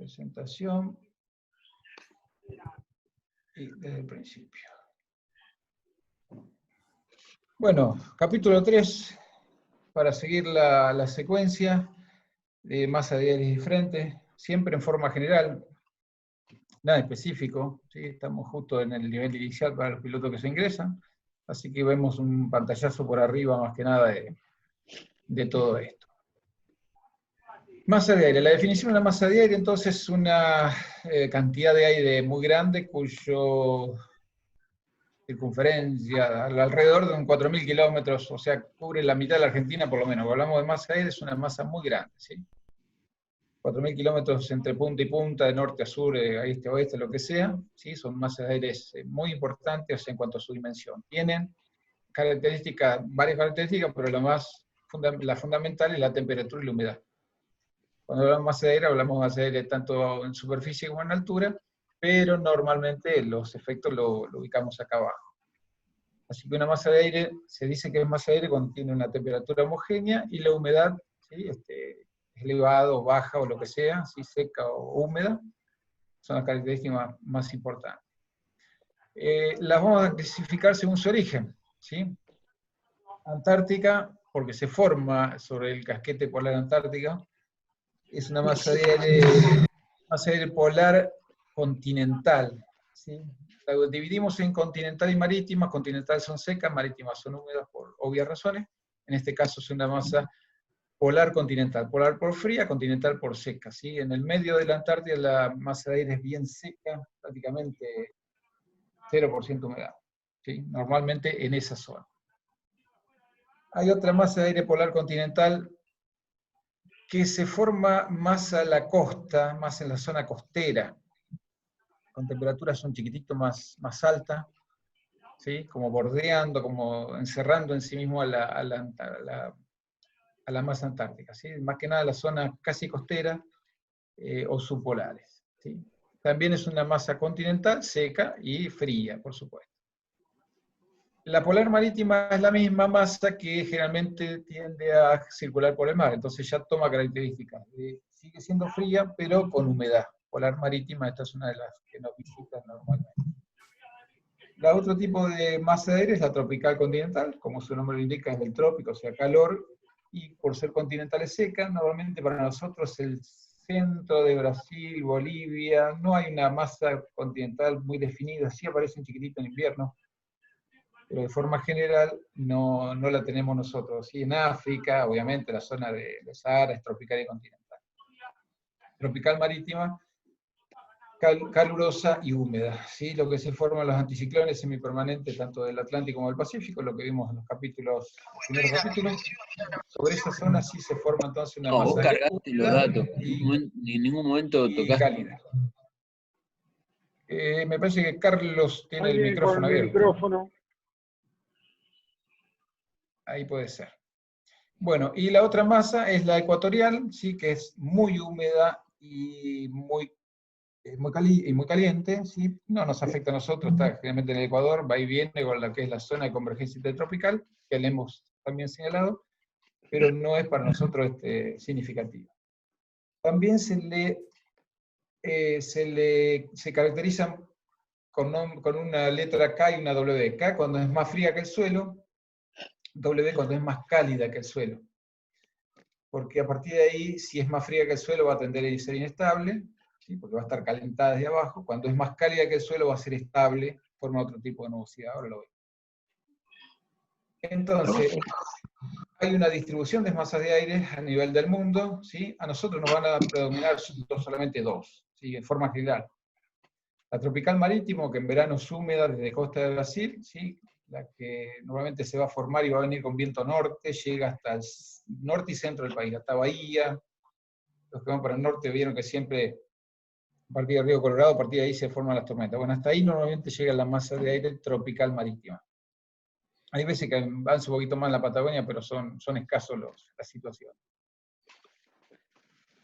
Presentación. Y desde el principio. Bueno, capítulo 3, para seguir la secuencia de masa diaria y frente, siempre en forma general, nada específico, ¿sí? Estamos justo en el nivel inicial para los pilotos que se ingresan, así que vemos un pantallazo por arriba más que nada de todo esto. Masa de aire. La definición de la masa de aire, entonces, es una cantidad de aire muy grande cuyo circunferencia alrededor de 4.000 kilómetros, o sea, cubre la mitad de la Argentina por lo menos. Cuando hablamos de masa de aire, es una masa muy grande, ¿sí? 4.000 kilómetros entre punta y punta, de norte a sur, a este a oeste, lo que sea, ¿sí? Son masas de aire muy importantes en cuanto a su dimensión. Tienen características, varias características, pero la fundamental es la temperatura y la humedad. Cuando hablamos de masa de aire, hablamos de masa de aire tanto en superficie como en altura, pero normalmente los efectos lo ubicamos acá abajo. Así que una masa de aire, se dice que es masa de aire cuando tiene una temperatura homogénea y la humedad, ¿sí? Es elevada o baja o lo que sea, ¿sí? Seca o húmeda, son las características más importantes. Las vamos a clasificar según su origen, ¿sí? Antártica, porque se forma sobre el casquete polar antártica, es una masa de aire polar continental, ¿sí? La dividimos en continental y marítima. Continental son secas, marítimas son húmedas por obvias razones. En este caso es una masa polar continental. Polar por fría, continental por seca, ¿sí? En el medio de la Antártida la masa de aire es bien seca, prácticamente 0% humedad, ¿sí? Normalmente en esa zona. Hay otra masa de aire polar continental que se forma más a la costa, más en la zona costera, con temperaturas un chiquitito más alta, ¿sí? Como bordeando, como encerrando en sí mismo a la masa antártica, ¿sí? Más que nada la zona casi costera o subpolares, ¿sí? También es una masa continental, seca y fría, por supuesto. La polar marítima es la misma masa que generalmente tiende a circular por el mar, entonces ya toma características. Sigue siendo fría, pero con humedad. Polar marítima, esta es una de las que nos visitan normalmente. La otro tipo de masa de aire es la tropical continental, como su nombre lo indica, es del trópico, o sea, calor, y por ser continental es seca. Normalmente para nosotros el centro de Brasil, Bolivia, no hay una masa continental muy definida, sí aparece un chiquitito en invierno, pero de forma general no la tenemos nosotros. Sí, en África, obviamente, la zona de Sahara es tropical y continental. Tropical marítima, calurosa y húmeda, ¿sí? Lo que se forman los anticiclones semipermanentes, tanto del Atlántico como del Pacífico, lo que vimos en los primeros capítulos. Sobre esa zona sí se forma entonces una masa vos cargaste los datos, en ningún momento tocaste. Cálida. Me parece que Carlos tiene el Alguien micrófono con el abierto. micrófono. Ahí puede ser. Bueno, y la otra masa es la ecuatorial, ¿sí? Que es muy húmeda y muy caliente, ¿sí? No nos afecta a nosotros, está generalmente en el Ecuador, va y viene con lo que es la zona de convergencia intertropical, que le hemos también señalado, pero no es para nosotros significativo. También se caracterizan con una letra K y una W. K cuando es más fría que el suelo, W cuando es más cálida que el suelo. Porque a partir de ahí, si es más fría que el suelo, va a tender a ser inestable, ¿sí? Porque va a estar calentada desde abajo. Cuando es más cálida que el suelo, va a ser estable, forma otro tipo de nubosidad. Ahora lo veo. Entonces, hay una distribución de masas de aire a nivel del mundo, ¿sí? A nosotros nos van a predominar solamente dos, ¿sí? En forma general. La tropical marítimo, que en verano es húmeda desde costa de Brasil, ¿sí? La que normalmente se va a formar y va a venir con viento norte, llega hasta el norte y centro del país, hasta Bahía. Los que van para el norte vieron que siempre, a partir del río Colorado, a partir de ahí se forman las tormentas. Bueno, hasta ahí normalmente llega la masa de aire tropical marítima. Hay veces que avanza un poquito más en la Patagonia, pero son escasos las situaciones.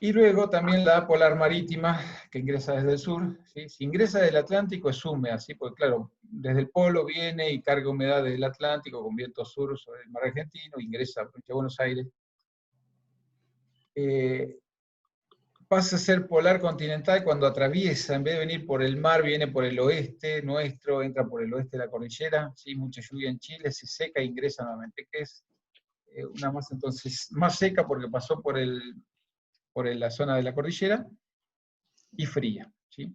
Y luego también la polar marítima, que ingresa desde el sur, ¿sí? Si ingresa desde el Atlántico es húmeda, ¿sí? Porque claro, desde el polo viene y carga humedad desde el Atlántico con viento sur sobre el mar argentino, ingresa a Buenos Aires. pasa a ser polar continental cuando atraviesa, en vez de venir por el mar, viene por el oeste nuestro, entra por el oeste de la cordillera, ¿sí? Mucha lluvia en Chile, se seca e ingresa nuevamente, que es una masa entonces más seca porque pasó por la zona de la cordillera y fría, ¿sí?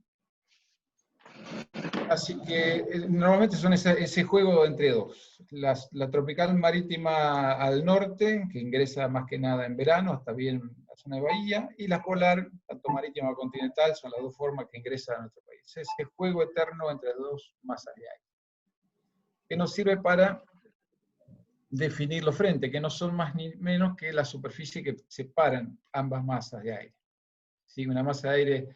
Así que normalmente son ese juego entre dos. La tropical marítima al norte, que ingresa más que nada en verano, hasta bien la zona de Bahía, y la polar, tanto marítima como continental, son las dos formas que ingresan a nuestro país. Ese juego eterno entre dos masas de aire, que nos sirve para definir los frentes, que no son más ni menos que la superficie que separan ambas masas de aire. ¿Sí? Una masa de aire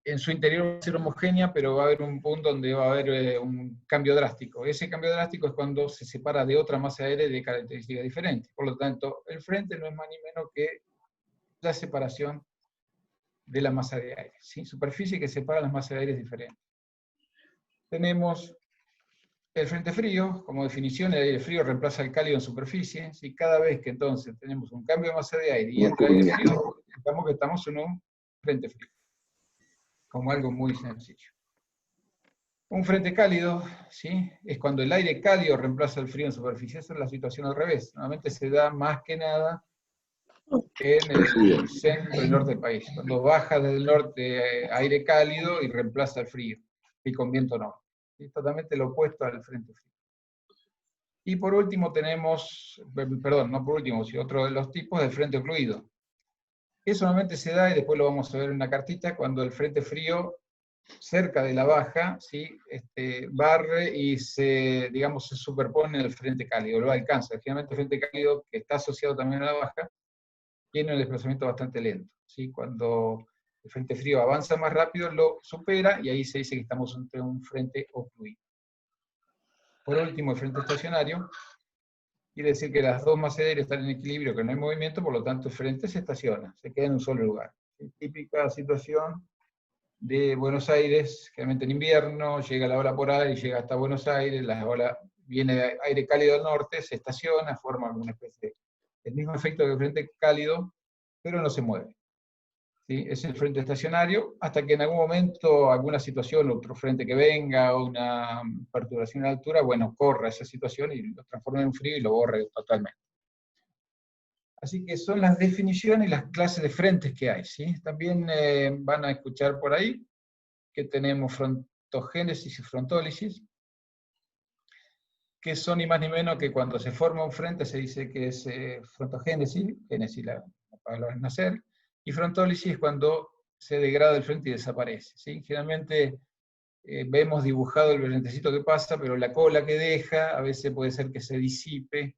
en su interior va a ser homogénea, pero va a haber un punto donde va a haber un cambio drástico. Ese cambio drástico es cuando se separa de otra masa de aire de características diferentes. Por lo tanto, el frente no es más ni menos que la separación de la masa de aire. ¿Sí? Superficie que separa las masas de aire diferentes. Tenemos el frente frío, como definición, el aire frío reemplaza el cálido en superficie. ¿Sí? Cada vez que entonces tenemos un cambio de masa de aire y entra aire frío, digamos que estamos en un frente frío, como algo muy sencillo. Un frente cálido, ¿sí? Es cuando el aire cálido reemplaza el frío en superficie. Esa es la situación al revés. Normalmente se da más que nada en el centro y norte del país. Cuando baja desde el norte aire cálido y reemplaza el frío, y con viento norte. Es totalmente lo opuesto al frente frío. Y por último tenemos, perdón, no por último, sino otro de los tipos del frente fluido. Eso normalmente se da, y después lo vamos a ver en una cartita, cuando el frente frío cerca de la baja, ¿sí? Barre y digamos, se superpone el frente cálido, lo alcanza. Generalmente el frente cálido, que está asociado también a la baja, tiene un desplazamiento bastante lento. ¿Sí? Cuando el frente frío avanza más rápido, lo supera, y ahí se dice que estamos entre un frente ocluido. Por último, el frente estacionario quiere decir que las dos masas de aire están en equilibrio, que no hay movimiento, por lo tanto el frente se estaciona, se queda en un solo lugar. ¿Sí? Típica situación de Buenos Aires, generalmente en invierno, llega la ola polar y llega hasta Buenos Aires, la ola viene aire cálido del norte, se estaciona, forma una especie del mismo efecto que el frente cálido, pero no se mueve. ¿Sí? Es el frente estacionario, hasta que en algún momento, alguna situación, otro frente que venga, o una perturbación de altura, bueno, corra esa situación y lo transforma en un frío y lo borre totalmente. Así que son las definiciones y las clases de frentes que hay. ¿Sí? También van a escuchar por ahí que tenemos frontogénesis y frontólisis, que son ni más ni menos que cuando se forma un frente se dice que es frontogénesis, génesis la palabra es nacer, y frontólisis es cuando se degrada el frente y desaparece. ¿Sí? Generalmente vemos dibujado el frentecito que pasa, pero la cola que deja a veces puede ser que se disipe,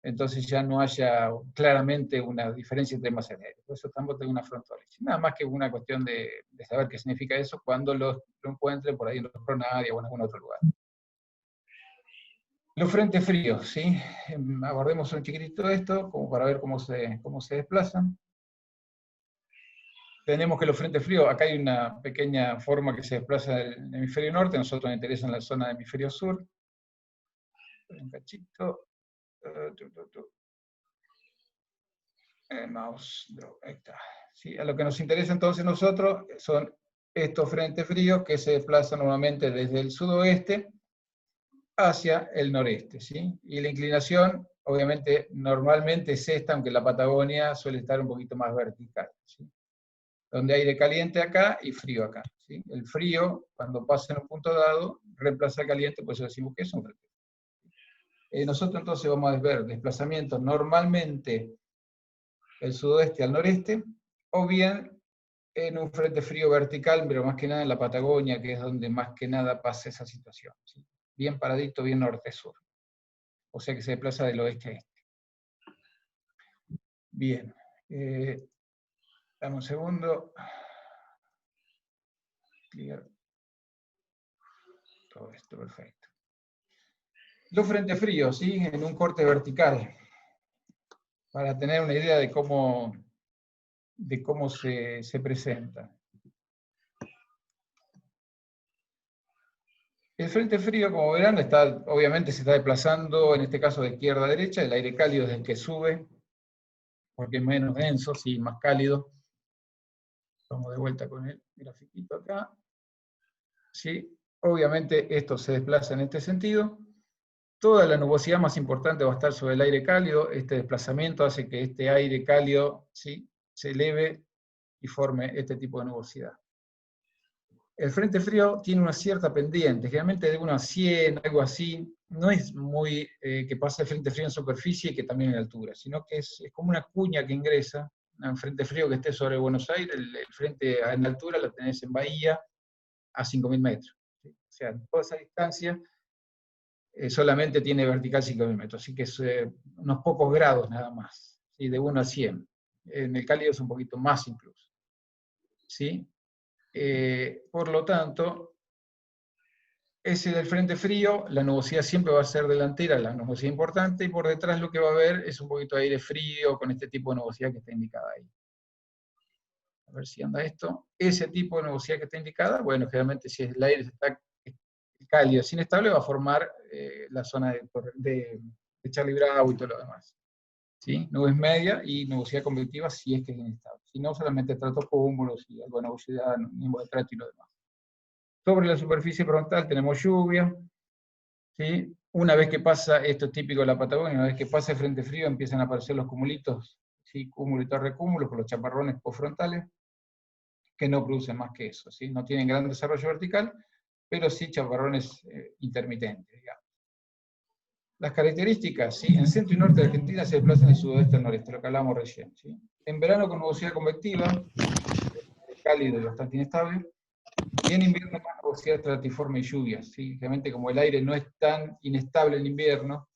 entonces ya no haya claramente una diferencia entre masas de aire. Por eso estamos en una frontólisis. Nada más que una cuestión de saber qué significa eso cuando lo encuentren por ahí en los Pronaria o en algún otro lugar. Los frentes fríos, ¿sí? Abordemos un chiquitito esto, como para ver cómo se desplazan. Tenemos que los frentes fríos, acá hay una pequeña forma que se desplaza en el hemisferio norte, a nosotros nos interesa en la zona del hemisferio sur. Un cachito. Mouse, ahí está. ¿Sí? A lo que nos interesa entonces nosotros son estos frentes fríos que se desplazan normalmente desde el sudoeste hacia el noreste. ¿Sí? Y la inclinación, obviamente, normalmente es esta, aunque la Patagonia suele estar un poquito más vertical. ¿Sí? Donde hay aire caliente acá y frío acá. ¿Sí? El frío, cuando pasa en un punto dado, reemplaza al caliente, por eso decimos que es un frente. Nosotros entonces vamos a ver desplazamientos normalmente el sudoeste al noreste, o bien en un frente frío vertical, pero más que nada en la Patagonia, que es donde más que nada pasa esa situación. ¿Sí? Bien paradito, bien norte-sur. O sea que se desplaza del oeste a este. Bien. Dame un segundo. Clear. Todo esto, perfecto. Los frentes fríos, ¿sí? En un corte vertical. Para tener una idea de cómo se presenta. El frente frío, como verán, obviamente se está desplazando, en este caso de izquierda a derecha, el aire cálido es el que sube, porque es menos denso, sí, más cálido, Vamos de vuelta con el grafiquito acá. ¿Sí? Obviamente esto se desplaza en este sentido. Toda la nubosidad más importante va a estar sobre el aire cálido. Este desplazamiento hace que este aire cálido, ¿sí?, se eleve y forme este tipo de nubosidad. El frente frío tiene una cierta pendiente, generalmente de 1 a 100, algo así. No es muy que pase el frente frío en superficie y que también en altura, sino que es como una cuña que ingresa. Un frente frío que esté sobre Buenos Aires, el frente en altura lo tenés en Bahía a 5.000 metros. ¿Sí? O sea, en toda esa distancia solamente tiene vertical 5.000 metros, así que es unos pocos grados nada más, ¿sí? De 1 a 100. En el cálido es un poquito más incluso. ¿Sí? Por lo tanto, ese del frente frío, la nubosidad siempre va a ser delantera, la nubosidad importante, y por detrás lo que va a haber es un poquito de aire frío con este tipo de nubosidad que está indicada ahí. A ver si anda esto. Ese tipo de nubosidad que está indicada, bueno, generalmente si el aire está cálido, es inestable, va a formar la zona de Charlie Bravo y todo lo demás. ¿Sí? Nubes medias y nubosidad convectiva si es que es inestable. Si no, solamente estratocúmulos y algo de nubosidad, nimbo de estrato y lo demás. Sobre la superficie frontal tenemos lluvia. ¿Sí? Una vez que pasa, esto es típico de la Patagonia, una vez que pasa el frente frío empiezan a aparecer los cumulitos, ¿sí? Cúmulo y torrecúmulos con los chaparrones postfrontales, que no producen más que eso. ¿Sí? No tienen gran desarrollo vertical, pero sí chaparrones intermitentes, digamos. Las características, ¿sí? En centro y norte de Argentina se desplazan en sudoeste al noreste, lo que hablamos recién. ¿Sí? En verano con nubosidad convectiva, cálido y bastante inestable, y en invierno más nubosidad estratiforme y lluvias. ¿Sí? Realmente como el aire no es tan inestable en invierno,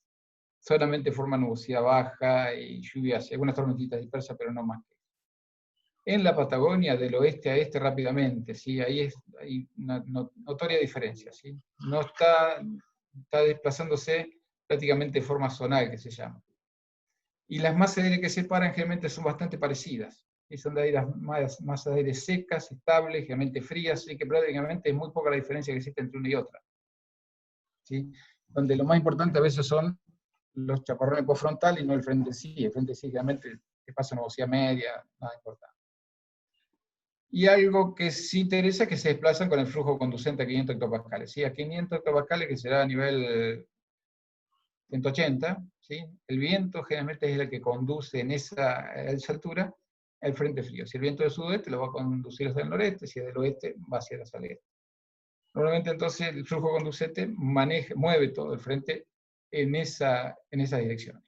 solamente forma nubosidad baja y lluvias, algunas tormentitas dispersas, pero no más. En la Patagonia, del oeste a este rápidamente, ¿sí? Hay una notoria diferencia. ¿Sí? No está desplazándose prácticamente de forma zonal, que se llama. Y las masas de aire que separan generalmente son bastante parecidas. Y son de aire, masas de aire secas, estables, generalmente frías, así que prácticamente es muy poca la diferencia que existe entre una y otra. ¿Sí? Donde lo más importante a veces son los chaparrones postfrontales y no el frente sí. El frente sí, generalmente te pasa una nubosidad media, nada importante. Y algo que sí interesa es que se desplazan con el flujo conducente a 500 hectopascales. ¿Sí? A 500 hectopascales, que será a nivel 180, ¿sí? El viento generalmente es el que conduce a esa altura el frente frío. Si el viento es del sudeste, lo va a conducir hacia el noreste, si es del oeste, va hacia el este. Normalmente entonces el flujo conducente mueve todo el frente en esa dirección.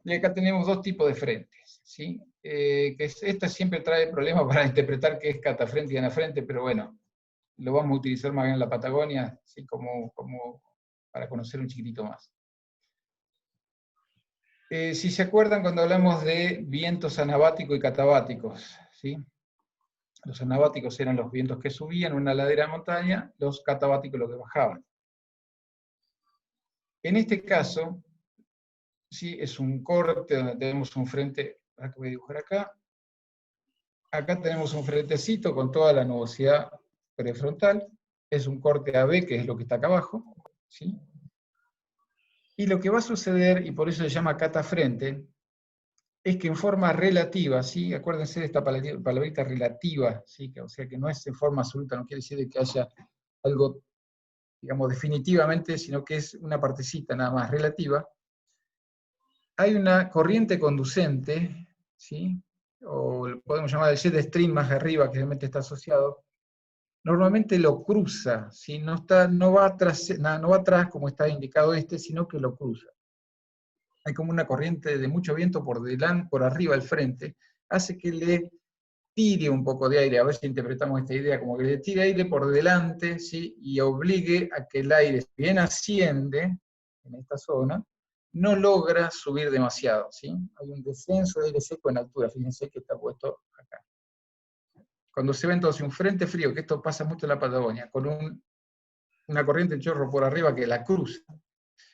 Y acá tenemos dos tipos de frentes, ¿sí? Esta siempre trae problemas para interpretar qué es catafrente y anafrente, pero bueno, lo vamos a utilizar más bien en la Patagonia, ¿sí? como para conocer un chiquitito más. Si se acuerdan cuando hablamos de vientos anabáticos y catabáticos, ¿sí? Los anabáticos eran los vientos que subían una ladera de montaña, los catabáticos los que bajaban. En este caso, ¿sí? Es un corte donde tenemos un frente, que voy a dibujar acá. Acá tenemos un frentecito con toda la nubosidad prefrontal. Es un corte AB, que es lo que está acá abajo, ¿sí? Y lo que va a suceder, y por eso se llama catafrente, es que en forma relativa, ¿sí? Acuérdense de esta palabrita relativa, ¿sí? O sea que no es en forma absoluta, no quiere decir que haya algo, digamos, definitivamente, sino que es una partecita nada más relativa. Hay una corriente conducente, ¿sí? O podemos llamar el jet stream más arriba, que realmente está asociado, normalmente lo cruza, ¿sí? No va atrás como está indicado sino que lo cruza. Hay como una corriente de mucho viento por arriba del frente, hace que le tire un poco de aire, a ver si interpretamos esta idea, como que le tire aire por delante, ¿sí? Y obligue a que el aire, si bien asciende en esta zona, no logra subir demasiado, ¿sí? Hay un descenso de aire seco en altura, fíjense que está puesto acá. Cuando se ve entonces un frente frío, que esto pasa mucho en la Patagonia, con una corriente de chorro por arriba que la cruza,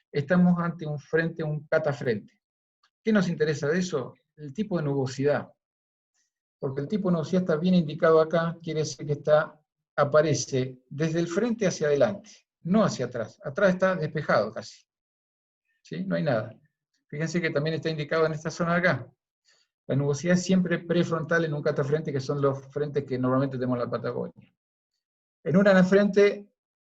estamos ante un frente, un catafrente. ¿Qué nos interesa de eso? El tipo de nubosidad. Porque el tipo de nubosidad está bien indicado acá, quiere decir que aparece desde el frente hacia adelante, no hacia atrás. Atrás está despejado casi. ¿Sí? No hay nada. Fíjense que también está indicado en esta zona de acá. La nubosidad es siempre prefrontal en un catafrente, que son los frentes que normalmente tenemos en la Patagonia. En un anafrente,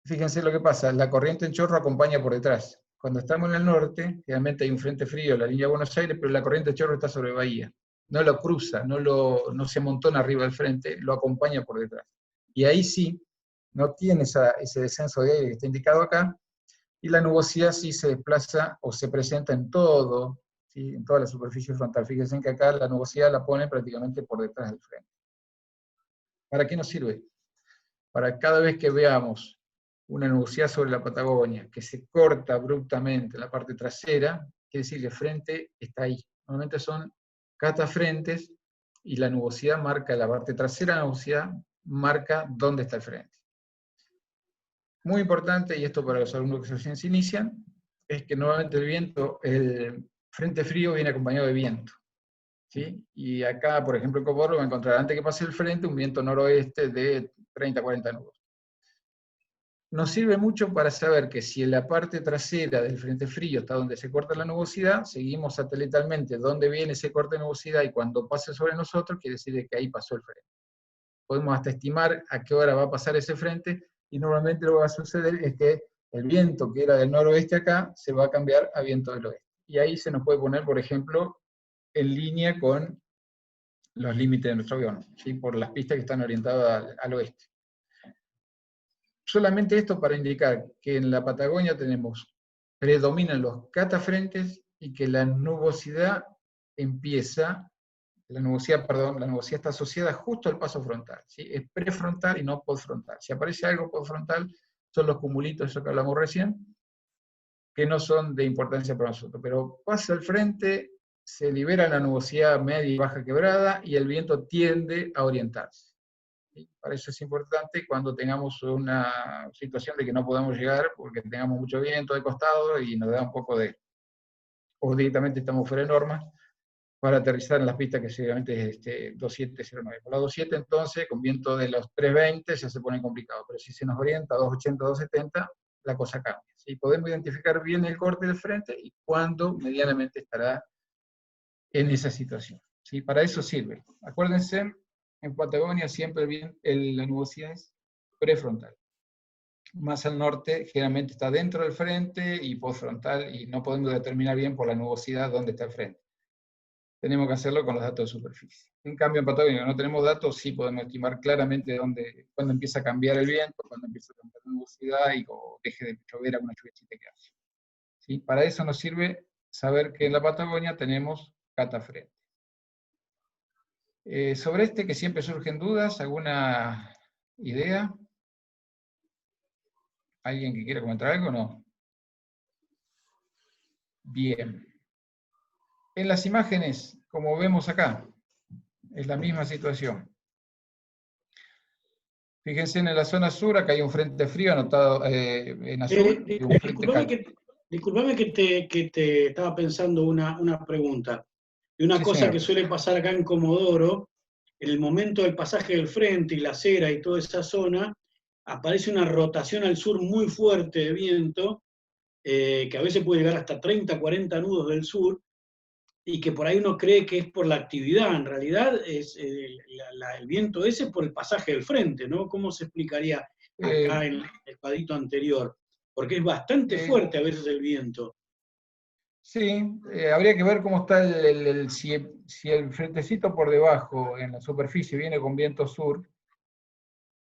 fíjense lo que pasa, la corriente en chorro acompaña por detrás. Cuando estamos en el norte, generalmente hay un frente frío, la línea de Buenos Aires, pero la corriente en chorro está sobre Bahía. No lo cruza, no se amontona arriba del frente, lo acompaña por detrás. Y ahí sí, no tiene ese descenso de aire que está indicado acá, y la nubosidad sí se desplaza o se presenta en todo, ¿sí? En toda la superficie frontal. Fíjense que acá la nubosidad la pone prácticamente por detrás del frente. ¿Para qué nos sirve? Para cada vez que veamos una nubosidad sobre la Patagonia que se corta abruptamente en la parte trasera, quiere decir que el frente está ahí. Normalmente son catafrentes y la nubosidad marca la parte trasera, la nubosidad marca dónde está el frente. Muy importante, y esto para los alumnos que recién se inician, es que normalmente el frente frío viene acompañado de viento. ¿Sí? Y acá, por ejemplo, en Comodoro va a encontrar, antes que pase el frente, un viento noroeste de 30-40 nudos. Nos sirve mucho para saber que si en la parte trasera del frente frío está donde se corta la nubosidad, seguimos satelitalmente dónde viene ese corte de nubosidad y cuando pase sobre nosotros, quiere decir que ahí pasó el frente. Podemos hasta estimar a qué hora va a pasar ese frente, y normalmente lo que va a suceder es que el viento que era del noroeste acá, se va a cambiar a viento del oeste. Y ahí se nos puede poner, por ejemplo, en línea con los límites de nuestro avión, ¿sí? Por las pistas que están orientadas al oeste. Solamente esto para indicar que en la Patagonia predominan los catafrentes y que la nubosidad la nubosidad está asociada justo al paso frontal, ¿sí? Es prefrontal y no postfrontal. Si aparece algo postfrontal, son los cumulitos, eso que hablamos recién, que no son de importancia para nosotros. Pero pasa al frente, se libera la nubosidad media y baja quebrada, y el viento tiende a orientarse. ¿Sí? Para eso es importante cuando tengamos una situación de que no podamos llegar porque tengamos mucho viento de costado y nos da un poco o directamente estamos fuera de norma, para aterrizar en las pistas que seguramente es 2709. Por la 27 entonces, con viento de los 320 ya se pone complicado, pero si se nos orienta a 280, 270, la cosa cambia. ¿Sí? Podemos identificar bien el corte del frente y cuándo medianamente estará en esa situación. ¿Sí? Para eso sirve. Acuérdense, en Patagonia siempre la nubosidad es prefrontal. Más al norte generalmente está dentro del frente y postfrontal, y no podemos determinar bien por la nubosidad dónde está el frente. Tenemos que hacerlo con los datos de superficie. En cambio, en Patagonia no tenemos datos, sí podemos estimar claramente cuándo empieza a cambiar el viento, cuándo empieza a cambiar la nubosidad y deje de llover alguna lluviecita que hace. ¿Sí? Para eso nos sirve saber que en la Patagonia tenemos catafrentes. Sobre este que siempre surgen dudas, ¿alguna idea? ¿Alguien que quiera comentar algo o no? Bien. En las imágenes, como vemos acá, es la misma situación. Fíjense en la zona sur, acá hay un frente frío anotado en azul. Y un frente disculpame que te estaba pensando una pregunta. Y una cosa señor. Que suele pasar acá en Comodoro, en el momento del pasaje del frente y la acera y toda esa zona, aparece una rotación al sur muy fuerte de viento, que a veces puede llegar hasta 30, 40 nudos del sur, y que por ahí uno cree que es por la actividad. En realidad es el viento ese es por el pasaje del frente, ¿no? ¿Cómo se explicaría acá en el cuadrito anterior? Porque es bastante fuerte a veces el viento. Sí, habría que ver cómo está si el frentecito por debajo en la superficie viene con viento sur,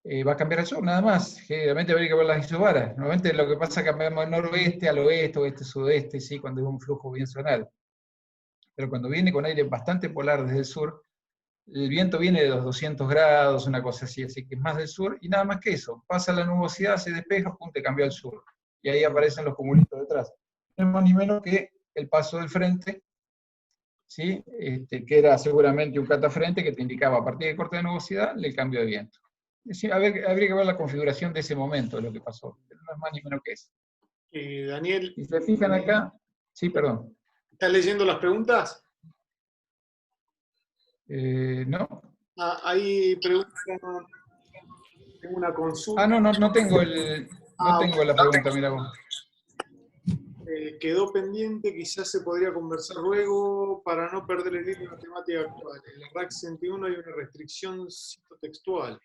va a cambiar el sur, nada más. Generalmente habría que ver las isobaras. Normalmente lo que pasa es que cambiamos de noroeste al oeste, oeste, sudeste, ¿sí? Cuando es un flujo bien zonal. Pero cuando viene con aire bastante polar desde el sur, el viento viene de los 200 grados, una cosa así que es más del sur, y nada más que eso. Pasa la nubosidad, se despeja, pum, te cambió al sur. Y ahí aparecen los cumulitos detrás. No es más ni menos que el paso del frente, ¿sí? Que era seguramente un catafrente que te indicaba a partir del corte de nubosidad el cambio de viento. Es decir, habría que ver la configuración de ese momento de lo que pasó, pero no es más ni menos que eso. Daniel. Si se fijan acá, sí, perdón. ¿Estás leyendo las preguntas? No. Ahí pregunta, tengo una consulta. No tengo la pregunta, mira vos. quedó pendiente, quizás se podría conversar luego para no perder el hilo de la temática actual. En el RAC 61 hay una restricción citotextual.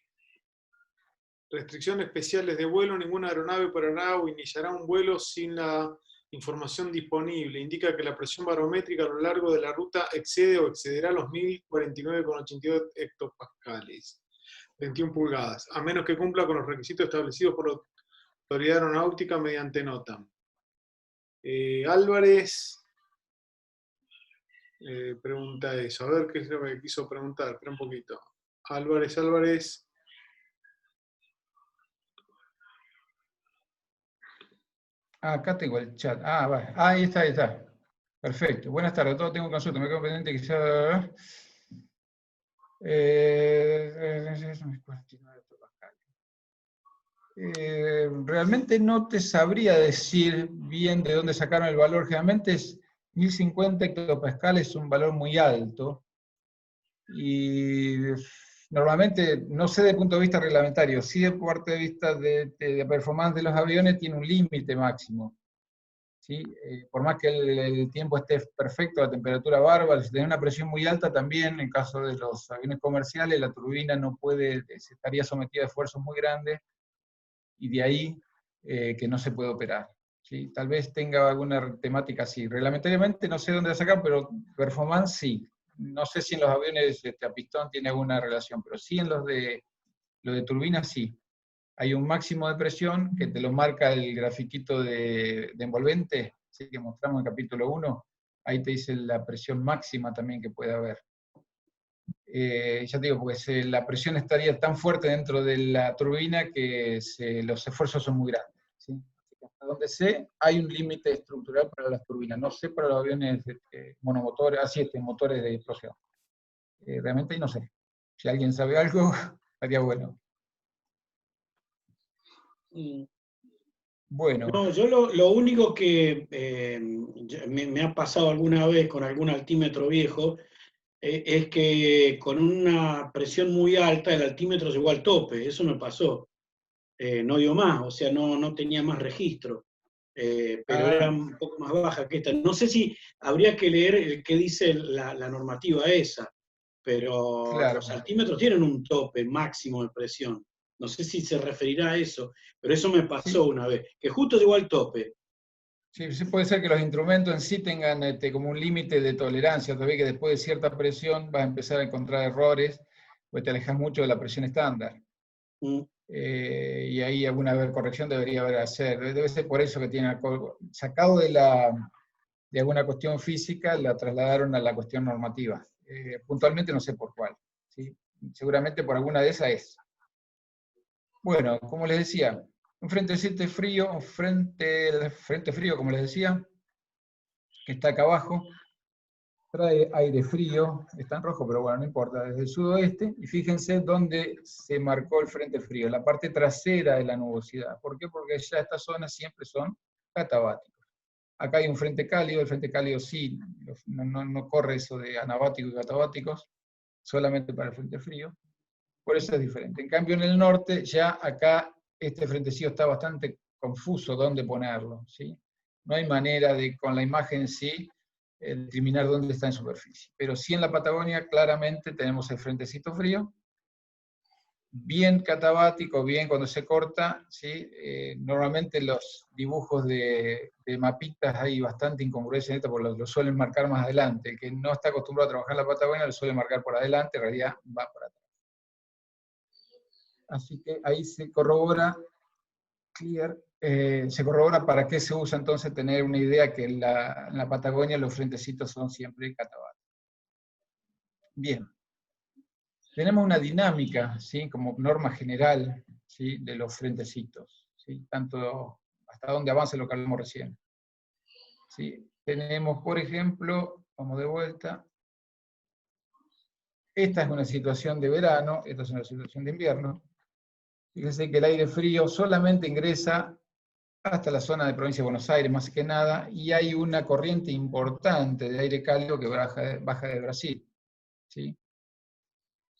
Restricciones especiales de vuelo, ninguna aeronave operará o iniciará un vuelo sin la información disponible. Indica que la presión barométrica a lo largo de la ruta excede o excederá los 1049,82 hectopascales, 21 pulgadas, a menos que cumpla con los requisitos establecidos por la autoridad aeronáutica mediante nota. Álvarez pregunta eso. A ver qué es lo que quiso preguntar. Espera un poquito. Álvarez. Acá tengo el chat. Va. Ahí está. Perfecto. Buenas tardes a todos. Tengo un consulta. Me quedo pendiente quizá. Realmente no te sabría decir bien de dónde sacaron el valor. Generalmente es 1050 hectopascales, es un valor muy alto. Y normalmente, no sé desde el punto de vista reglamentario, sí de parte de vista de performance de los aviones tiene un límite máximo. ¿Sí? Por más que el tiempo esté perfecto, la temperatura bárbara, si tiene una presión muy alta también, en caso de los aviones comerciales, la turbina no puede, se estaría sometida a esfuerzos muy grandes, y de ahí que no se puede operar. ¿Sí? Tal vez tenga alguna temática así. Reglamentariamente no sé dónde la sacan, pero performance sí. No sé si en los aviones a pistón tiene alguna relación, pero sí en los de turbinas sí. Hay un máximo de presión que te lo marca el grafiquito de envolvente, ¿sí? Que mostramos en capítulo 1. Ahí te dice la presión máxima también que puede haber. Ya te digo, pues la presión estaría tan fuerte dentro de la turbina que los esfuerzos son muy grandes. ¿Sí? Hasta donde sé, hay un límite estructural para las turbinas. No sé para los aviones monomotores, motores de explosión. Realmente no sé. Si alguien sabe algo, estaría bueno. Bueno. No, yo lo único que me ha pasado alguna vez con algún altímetro viejo, es que con una presión muy alta el altímetro llegó al tope. Eso me pasó. No dio más, o sea, no tenía más registro. Pero era un poco más baja que esta. No sé si habría que leer qué dice la normativa esa, pero claro, los altímetros tienen un tope máximo de presión. No sé si se referirá a eso, pero eso me pasó una vez, que justo llegó al tope. Sí, sí puede ser que los instrumentos en sí tengan como un límite de tolerancia, todavía que después de cierta presión vas a empezar a encontrar errores, pues te alejas mucho de la presión estándar. Y ahí alguna corrección debería haber hacer. Debe ser por eso que tiene sacado de alguna cuestión física, la trasladaron a la cuestión normativa. Puntualmente no sé por cuál. ¿Sí? Seguramente por alguna de esas es. Bueno, como les decía, un frente frío, un frente frío, como les decía, que está acá abajo, trae aire frío, está en rojo, pero bueno, no importa, desde el sudoeste, y fíjense dónde se marcó el frente frío, la parte trasera de la nubosidad. ¿Por qué? Porque ya estas zonas siempre son catabáticos. Acá hay un frente cálido, el frente cálido sí, no corre eso de anabáticos y catabáticos, solamente para el frente frío, por eso es diferente. En cambio en el norte, ya acá este frentecillo está bastante confuso dónde ponerlo, ¿sí? No hay manera de, con la imagen en sí, determinar dónde está en superficie. Pero sí en la Patagonia claramente tenemos el frentecito frío, bien catabático, bien cuando se corta, ¿sí? Normalmente los dibujos de mapitas hay bastante incongruencia en esto, porque lo suelen marcar más adelante. El que no está acostumbrado a trabajar en la Patagonia lo suele marcar por adelante, en realidad va por atrás. Así que ahí se corrobora, se corrobora para qué se usa entonces tener una idea que en la Patagonia los frentecitos son siempre catabáticos. Bien. Tenemos una dinámica, ¿sí? Como norma general, ¿sí? De los frentecitos, ¿sí? Tanto hasta donde avance lo que hablamos recién. ¿Sí? Tenemos, por ejemplo, vamos de vuelta, esta es una situación de verano, esta es una situación de invierno. Fíjense que el aire frío solamente ingresa hasta la zona de provincia de Buenos Aires, más que nada, y hay una corriente importante de aire cálido que baja de Brasil, ¿sí?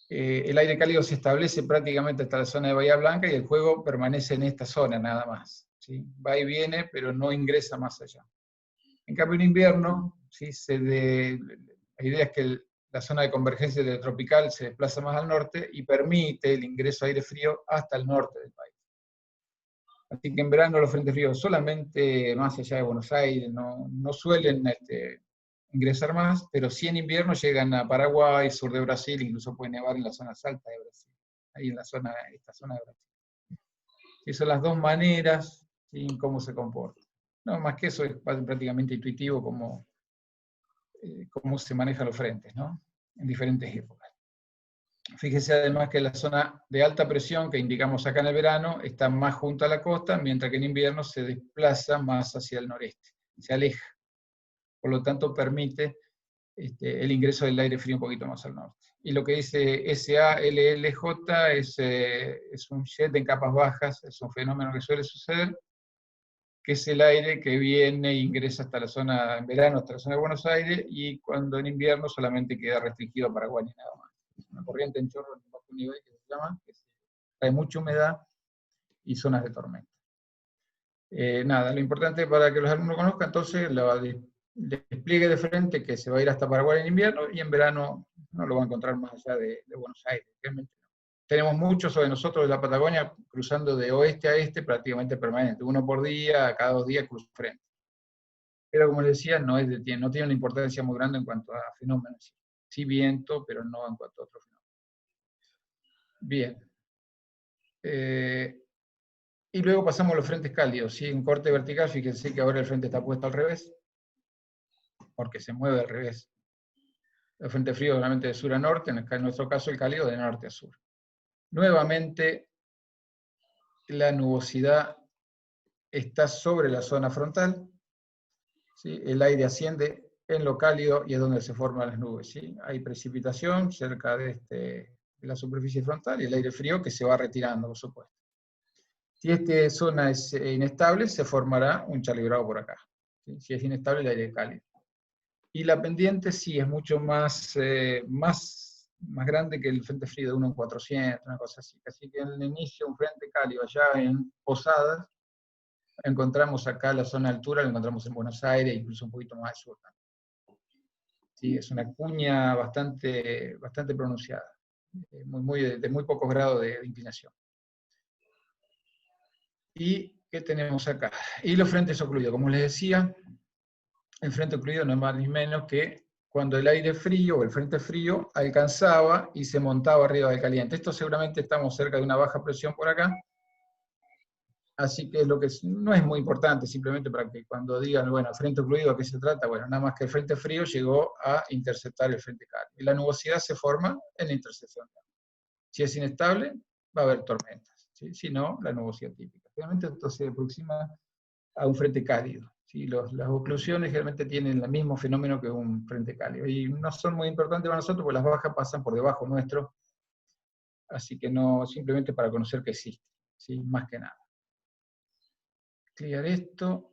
El aire cálido se establece prácticamente hasta la zona de Bahía Blanca y el fuego permanece en esta zona nada más, ¿sí? Va y viene, pero no ingresa más allá. En cambio, en invierno, ¿sí? La idea es que la zona de convergencia tropical se desplaza más al norte y permite el ingreso de aire frío hasta el norte del país. Así que en verano los frentes fríos solamente más allá de Buenos Aires, no suelen ingresar más, pero sí en invierno llegan a Paraguay, sur de Brasil, incluso puede nevar en las zonas altas de Brasil, ahí en esta zona de Brasil. Esas son las dos maneras, ¿sí? En cómo se comporta. No, más que eso es prácticamente intuitivo cómo se manejan los frentes, ¿no? En diferentes épocas. Fíjese además que la zona de alta presión que indicamos acá en el verano está más junto a la costa, mientras que en invierno se desplaza más hacia el noreste, se aleja. Por lo tanto, permite el ingreso del aire frío un poquito más al norte. Y lo que dice SALLJ es un jet en capas bajas, es un fenómeno que suele suceder, que es el aire que viene e ingresa hasta la zona, en verano, hasta la zona de Buenos Aires, y cuando en invierno solamente queda restringido a Paraguay y nada más. Es una corriente en chorro en bajo nivel que se llama, que trae mucha humedad y zonas de tormenta. Nada, lo importante para que los alumnos conozcan, entonces, el despliegue de frente que se va a ir hasta Paraguay en invierno, y en verano no lo va a encontrar más allá de Buenos Aires. Realmente no. Tenemos muchos sobre nosotros de la Patagonia cruzando de oeste a este prácticamente permanente, uno por día, cada 2 días cruza frente. Pero como les decía, no tiene una importancia muy grande en cuanto a fenómenos. Sí viento, pero no en cuanto a otros fenómenos. Bien. Y luego pasamos a los frentes cálidos, ¿sí? Un corte vertical, fíjense que ahora el frente está puesto al revés, porque se mueve al revés. El frente frío obviamente de sur a norte, en nuestro caso el cálido de norte a sur. Nuevamente, la nubosidad está sobre la zona frontal, ¿sí? El aire asciende en lo cálido y es donde se forman las nubes, ¿sí? Hay precipitación cerca de la superficie frontal y el aire frío que se va retirando, por supuesto. Si esta zona es inestable, se formará un chalibrado por acá, ¿sí? Si es inestable, el aire cálido. Y la pendiente sí es mucho más grande que el frente frío de 1 en 400, una cosa así. Así que en el inicio, un frente cálido allá en Posadas, encontramos acá la zona de altura, la encontramos en Buenos Aires, incluso un poquito más al sur. Sí, es una cuña bastante pronunciada, de muy pocos grados de inclinación. ¿Y qué tenemos acá? Y los frentes ocluidos, como les decía, el frente ocluido no es más ni menos que cuando el aire frío o el frente frío alcanzaba y se montaba arriba del caliente. Esto seguramente estamos cerca de una baja presión por acá, así que lo que no es muy importante, simplemente para que cuando digan, bueno, frente ocluido, ¿a qué se trata? Bueno, nada más que el frente frío llegó a interceptar el frente cálido. Y la nubosidad se forma en la intercepción. Si es inestable, va a haber tormentas, ¿sí? Si no, la nubosidad típica. Realmente esto se aproxima a un frente cálido. ¿Sí? Las oclusiones generalmente tienen el mismo fenómeno que un frente cálido, y no son muy importantes para nosotros porque las bajas pasan por debajo nuestro, así que no, simplemente para conocer que existe, ¿sí? Más que nada. Clear esto,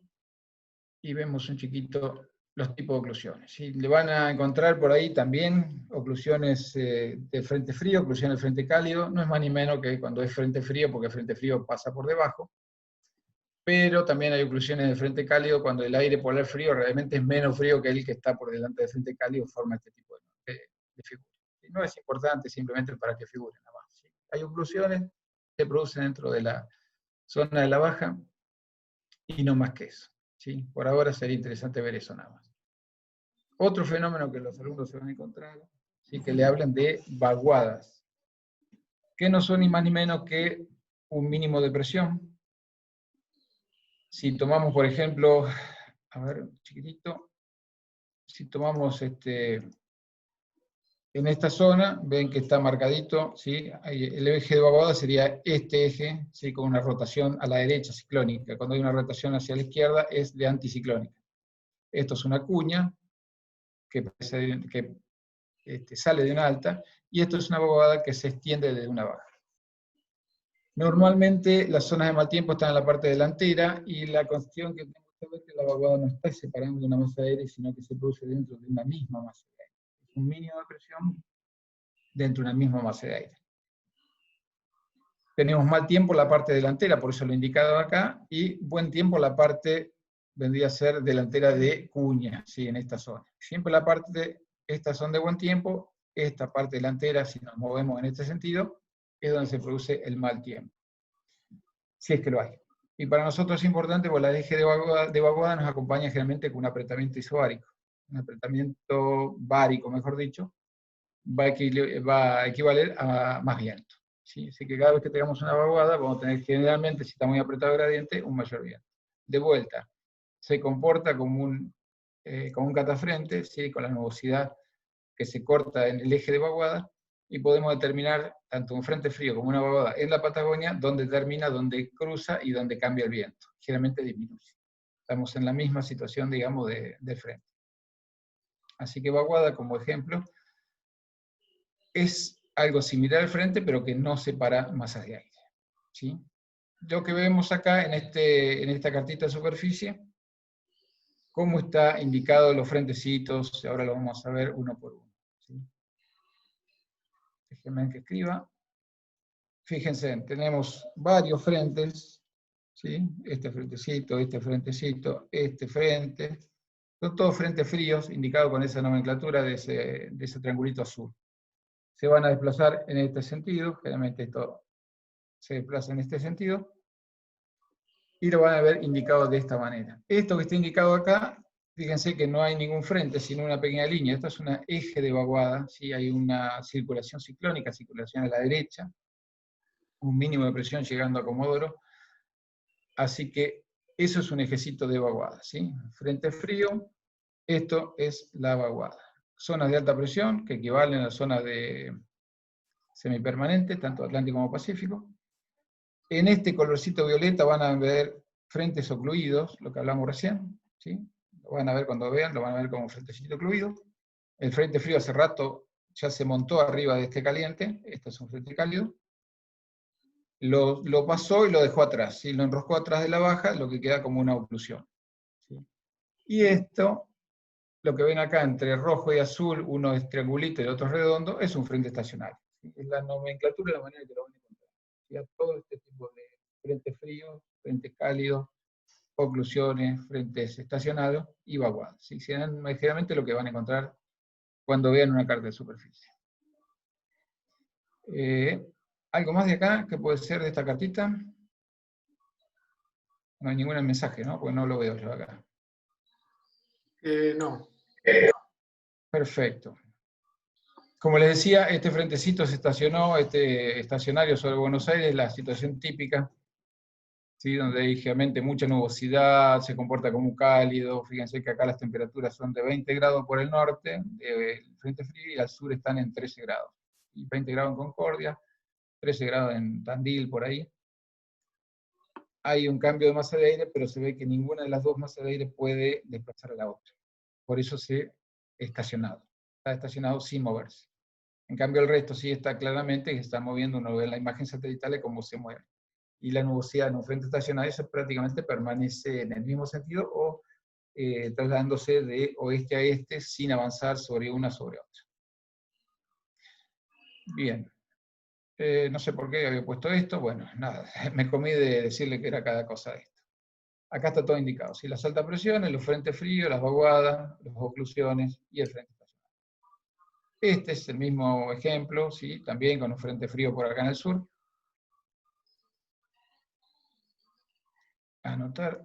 y vemos un chiquito los tipos de oclusiones. ¿Sí? Le van a encontrar por ahí también oclusiones de frente frío, oclusiones de frente cálido, no es más ni menos que cuando es frente frío, porque el frente frío pasa por debajo, pero también hay oclusiones de frente cálido cuando el aire polar frío realmente es menos frío que el que está por delante del frente cálido, forma este tipo de figuras. No es importante, simplemente para que figuren nada más. ¿Sí? Hay oclusiones que se producen dentro de la zona de la baja, y no más que eso. ¿Sí? Por ahora sería interesante ver eso nada más. Otro fenómeno que los alumnos se van a encontrar, ¿sí? Que le hablan de vaguadas, que no son ni más ni menos que un mínimo de presión. Si tomamos, por ejemplo, a ver, chiquitito, si tomamos en esta zona, ven que está marcadito, ¿sí? El eje de vaguada sería este eje, ¿sí? Con una rotación a la derecha ciclónica. Cuando hay una rotación hacia la izquierda es de anticiclónica. Esto es una cuña que sale de una alta, y esto es una vaguada que se extiende desde una baja. Normalmente las zonas de mal tiempo están en la parte delantera, y la cuestión que tenemos que ver es que la vaguada no está separando una masa de aire, sino que se produce dentro de una misma masa de aire. Es un mínimo de presión dentro de una misma masa de aire. Tenemos mal tiempo en la parte delantera, por eso lo he indicado acá, y buen tiempo en la parte vendría a ser delantera de cuña, ¿sí? En esta zona. Siempre la parte de estas son de buen tiempo, esta parte delantera, si nos movemos en este sentido, es donde se produce el mal tiempo, si es que lo hay. Y para nosotros es importante, porque la eje de vaguada nos acompaña generalmente con un apretamiento isobárico. Un apretamiento bárico, mejor dicho, va a equivaler a más viento, ¿sí? Así que cada vez que tengamos una vaguada, vamos a tener generalmente, si está muy apretado el gradiente, un mayor viento. De vuelta, se comporta como un catafrente, ¿sí? Con la nubosidad que se corta en el eje de vaguada, y podemos determinar tanto un frente frío como una vaguada en la Patagonia, donde termina, donde cruza y donde cambia el viento. Generalmente disminuye. Estamos en la misma situación, digamos, de frente. Así que vaguada, como ejemplo, es algo similar al frente, pero que no separa masas de aire, ¿sí? Lo que vemos acá en esta cartita de superficie, cómo está indicado los frentecitos, ahora lo vamos a ver uno por uno, ¿sí? Déjenme que escriba. Fíjense, tenemos varios frentes, ¿sí? Este frentecito, este frente, son todos frentes fríos, indicados con esa nomenclatura de ese triangulito azul. Se van a desplazar en este sentido, generalmente esto se desplaza en este sentido, y lo van a ver indicado de esta manera. Esto que está indicado acá, fíjense que no hay ningún frente, sino una pequeña línea. Esto es una eje de vaguada, ¿sí? Hay una circulación ciclónica, circulación a la derecha, un mínimo de presión llegando a Comodoro, así que eso es un ejecito de vaguada, ¿sí? Frente frío, esto es la vaguada. Zonas de alta presión, que equivalen a zonas de semipermanente, tanto Atlántico como Pacífico. En este colorcito violeta van a ver frentes ocluidos, lo que hablamos recién, ¿sí? Lo van a ver cuando vean, lo van a ver como frentecito ocluido. El frente frío hace rato ya se montó arriba de este caliente, este es un frente cálido. Lo pasó y lo dejó atrás, ¿sí? Lo enroscó atrás de la baja, lo que queda como una oclusión, ¿sí? Y esto, lo que ven acá entre rojo y azul, uno es triangulito y el otro es redondo, es un frente estacionario, ¿sí? Es la nomenclatura, la manera que lo van a encontrar, ¿sí? A todo este tipo de frentes fríos, frentes cálidos, oclusiones, frentes estacionados y vaguadas, ¿sí? Serán generalmente lo que van a encontrar cuando vean una carta de superficie. ¿Algo más de acá que puede ser de esta cartita? No hay ningún mensaje, ¿no? Porque no lo veo yo acá. No. Perfecto. Como les decía, este frentecito se estacionó, estacionario sobre Buenos Aires, la situación típica, ¿sí? Donde hay generalmente mucha nubosidad, se comporta como un cálido. Fíjense que acá las temperaturas son de 20 grados por el norte, del frente frío, y al sur están en 13 grados. Y 20 grados en Concordia, 13 grados en Tandil, por ahí. Hay un cambio de masa de aire, pero se ve que ninguna de las dos masas de aire puede desplazar a la otra. Por eso está estacionado sin moverse. En cambio el resto sí está claramente, que se está moviendo, uno ve en la imagen satelital de cómo se mueve. Y la nubosidad en un frente estacionario eso prácticamente permanece en el mismo sentido o trasladándose de oeste a este sin avanzar sobre una sobre otra. Bien. No sé por qué había puesto esto, bueno, nada, me comí de decirle que era cada cosa de esto. Acá está todo indicado, ¿sí? Las altas presiones, los frentes fríos, las vaguadas, las oclusiones y el frente estacionario. Este es el mismo ejemplo, ¿sí? También con un frente frío por acá en el sur. Anotar,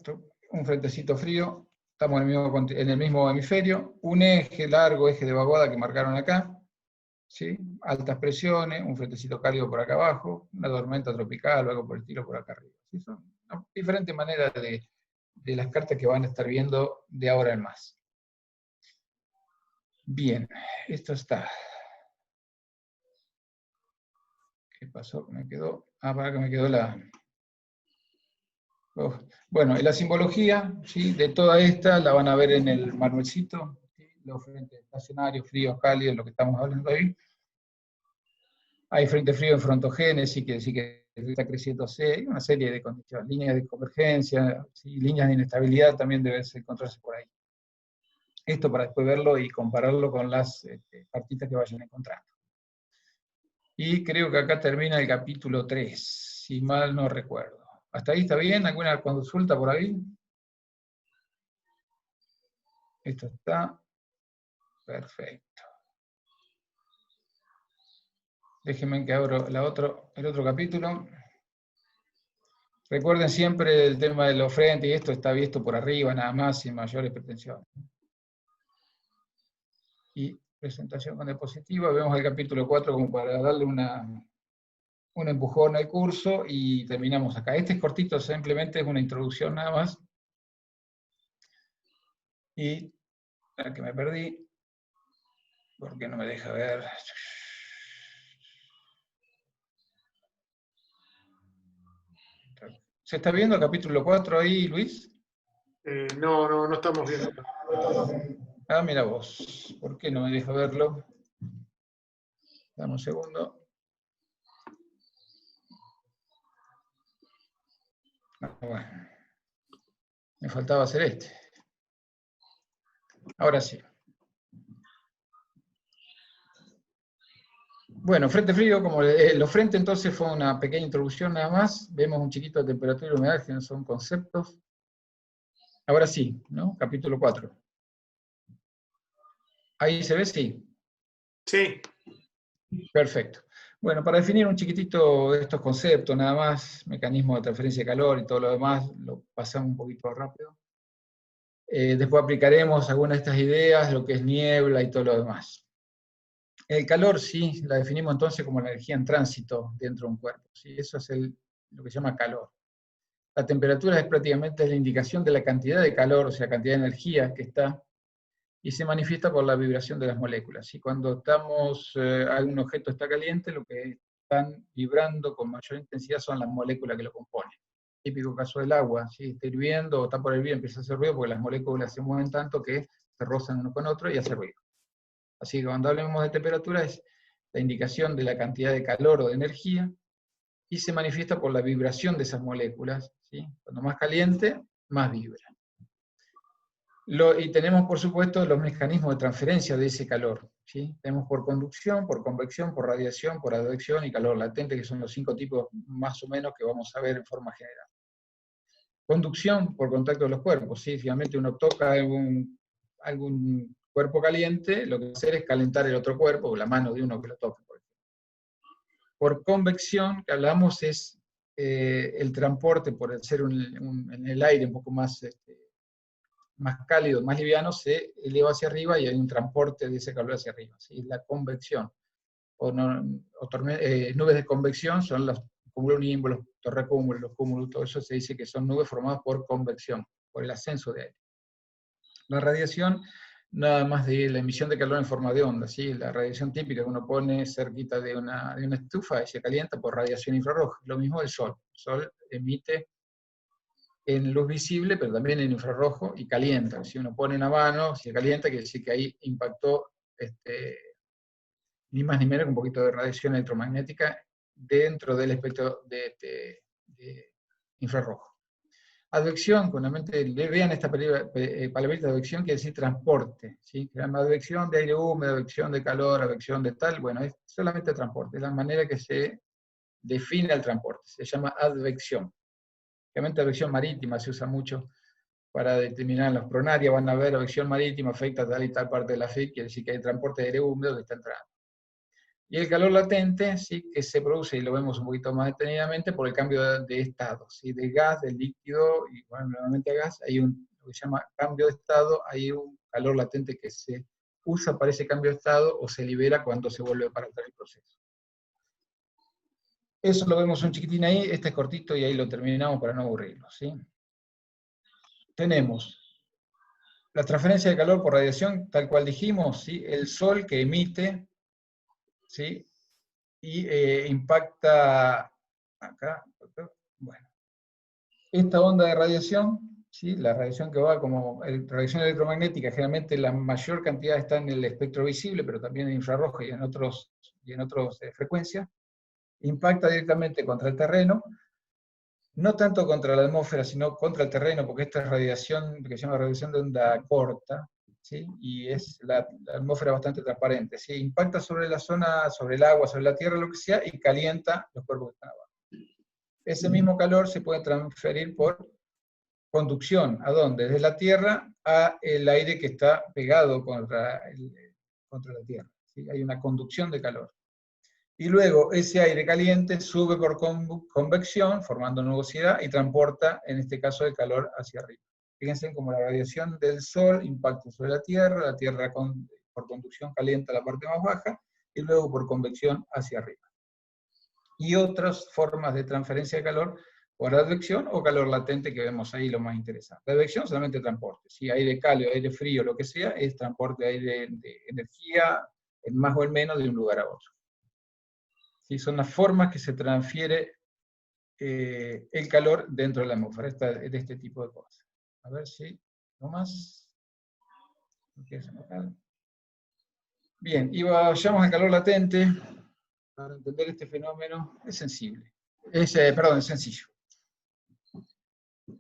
un frentecito frío, estamos en el mismo hemisferio, un eje largo, eje de vaguada que marcaron acá, ¿sí? Altas presiones, un frentecito cálido por acá abajo, una tormenta tropical o algo por el estilo por acá arriba. ¿Sí? Son diferentes maneras de las cartas que van a estar viendo de ahora en más. Bien, esto está. ¿Qué pasó? Me quedó. Para que me quedó la. Bueno, la simbología, ¿sí? De toda esta la van a ver en el manualcito, ¿sí? Los frentes estacionarios, fríos, cálidos, lo que estamos hablando ahí. Hay frente frío en frontogénesis, que decir que está creciéndose, hay una serie de condiciones, líneas de convergencia, ¿sí? Líneas de inestabilidad también deben encontrarse por ahí. Esto para después verlo y compararlo con las partitas que vayan encontrando. Y creo que acá termina el capítulo 3, si mal no recuerdo. ¿Hasta ahí está bien? ¿Alguna consulta por ahí? Esto está perfecto. Déjenme que abro el otro capítulo. Recuerden siempre el tema de los frentes, y esto está visto por arriba, nada más, sin mayores pretensiones. Y presentación con diapositiva, vemos el capítulo 4 como para darle un empujón al curso, y terminamos acá. Este es cortito, simplemente es una introducción nada más. Y, a que me perdí, porque no me deja ver. ¿Se está viendo el capítulo 4 ahí, Luis? No estamos viendo. Ah, mira vos, ¿por qué no me deja verlo? Dame un segundo. Ah, bueno. Me faltaba hacer este. Ahora sí. Bueno, frente frío, como los frentes entonces fue una pequeña introducción nada más. Vemos un chiquito de temperatura y humedad, que no son conceptos. Ahora sí, ¿no? Capítulo 4. ¿Ahí se ve? Sí. Sí. Perfecto. Bueno, para definir un chiquitito de estos conceptos, nada más, mecanismo de transferencia de calor y todo lo demás, lo pasamos un poquito rápido. Después aplicaremos algunas de estas ideas, lo que es niebla y todo lo demás. El calor, sí, la definimos entonces como la energía en tránsito dentro de un cuerpo. ¿Sí? Eso es lo que se llama calor. La temperatura es prácticamente la indicación de la cantidad de calor, o sea, cantidad de energía que está, y se manifiesta por la vibración de las moléculas. Y cuando algún objeto está caliente, lo que están vibrando con mayor intensidad son las moléculas que lo componen. Típico caso del agua, ¿sí? Está hirviendo o está por hervir, empieza a hacer ruido porque las moléculas se mueven tanto que se rozan uno con otro y hace ruido. Así que cuando hablemos de temperatura es la indicación de la cantidad de calor o de energía, y se manifiesta por la vibración de esas moléculas, ¿sí? Cuando más caliente, más vibra. Y tenemos, por supuesto, los mecanismos de transferencia de ese calor, ¿sí? Tenemos por conducción, por convección, por radiación, por advección y calor latente, que son los 5 tipos más o menos que vamos a ver en forma general. Conducción por contacto de los cuerpos, ¿sí? Finalmente uno toca algún cuerpo caliente, lo que va a hacer es calentar el otro cuerpo, o la mano de uno que lo toque, por ejemplo. Por convección, que hablamos, es el transporte, por ser en el aire un poco más cálido, más liviano, se eleva hacia arriba y hay un transporte de ese calor hacia arriba. ¿Sí? La convección. Nubes de convección son los cumulonimbus, los torrecúmulos, los cúmulos, todo eso se dice que son nubes formadas por convección, por el ascenso de aire. La radiación, nada más de la emisión de calor en forma de onda, ¿sí? La radiación típica que uno pone cerquita de una estufa y se calienta por radiación infrarroja. Lo mismo el Sol. El Sol emite en luz visible, pero también en infrarrojo, y calienta. Si uno pone una mano, si calienta, quiere decir que ahí impactó ni más ni menos que un poquito de radiación electromagnética dentro del espectro de infrarrojo. Advección, cuando vean esta palabrita de advección, quiere decir transporte, ¿sí? Que llama advección de aire húmedo, advección de calor, advección de tal, bueno, es solamente transporte, es la manera que se define el transporte, se llama advección. Obviamente advección marítima se usa mucho para determinar las pronarias, van a ver advección marítima afecta tal y tal parte de la FIC, quiere decir que hay transporte de aire húmedo que está entrando. Y el calor latente, sí, que se produce, y lo vemos un poquito más detenidamente, por el cambio de estado, ¿sí? De gas, de líquido, y bueno, nuevamente a gas, hay lo que se llama cambio de estado, hay un calor latente que se usa para ese cambio de estado, o se libera cuando se vuelve para entrar el proceso. Eso lo vemos un chiquitín ahí, este es cortito y ahí lo terminamos para no aburrirlo, ¿sí? Tenemos la transferencia de calor por radiación, tal cual dijimos, ¿sí? El sol que emite, ¿sí? Y impacta acá, bueno. Esta onda de radiación, ¿sí? La radiación que va como radiación electromagnética, generalmente la mayor cantidad está en el espectro visible, pero también en infrarrojo y en otras frecuencias, impacta directamente contra el terreno, no tanto contra la atmósfera, sino contra el terreno, porque esta es radiación, que se llama radiación de onda corta, ¿sí? Y es la atmósfera bastante transparente, ¿sí? Impacta sobre la zona, sobre el agua, sobre la tierra, lo que sea, y calienta los cuerpos que están abajo. Ese mismo calor se puede transferir por conducción, ¿a dónde? Desde la Tierra a el aire que está pegado contra la Tierra. ¿Sí? Hay una conducción de calor. Y luego ese aire caliente sube por convección, formando nubosidad, y transporta, en este caso, el calor hacia arriba. Fíjense cómo la radiación del Sol impacta sobre la Tierra por conducción calienta la parte más baja, y luego por convección hacia arriba. Y otras formas de transferencia de calor, por advección o calor latente, que vemos ahí lo más interesante. La advección solamente transporte, si aire cálido, aire frío, lo que sea, es transporte de aire de energía, en más o en menos, de un lugar a otro. ¿Sí? Son las formas que se transfiere el calor dentro de la atmósfera, de este tipo de cosas. A ver si, no más. Bien, y vayamos al calor latente. Para entender este fenómeno es sensible. Es sencillo.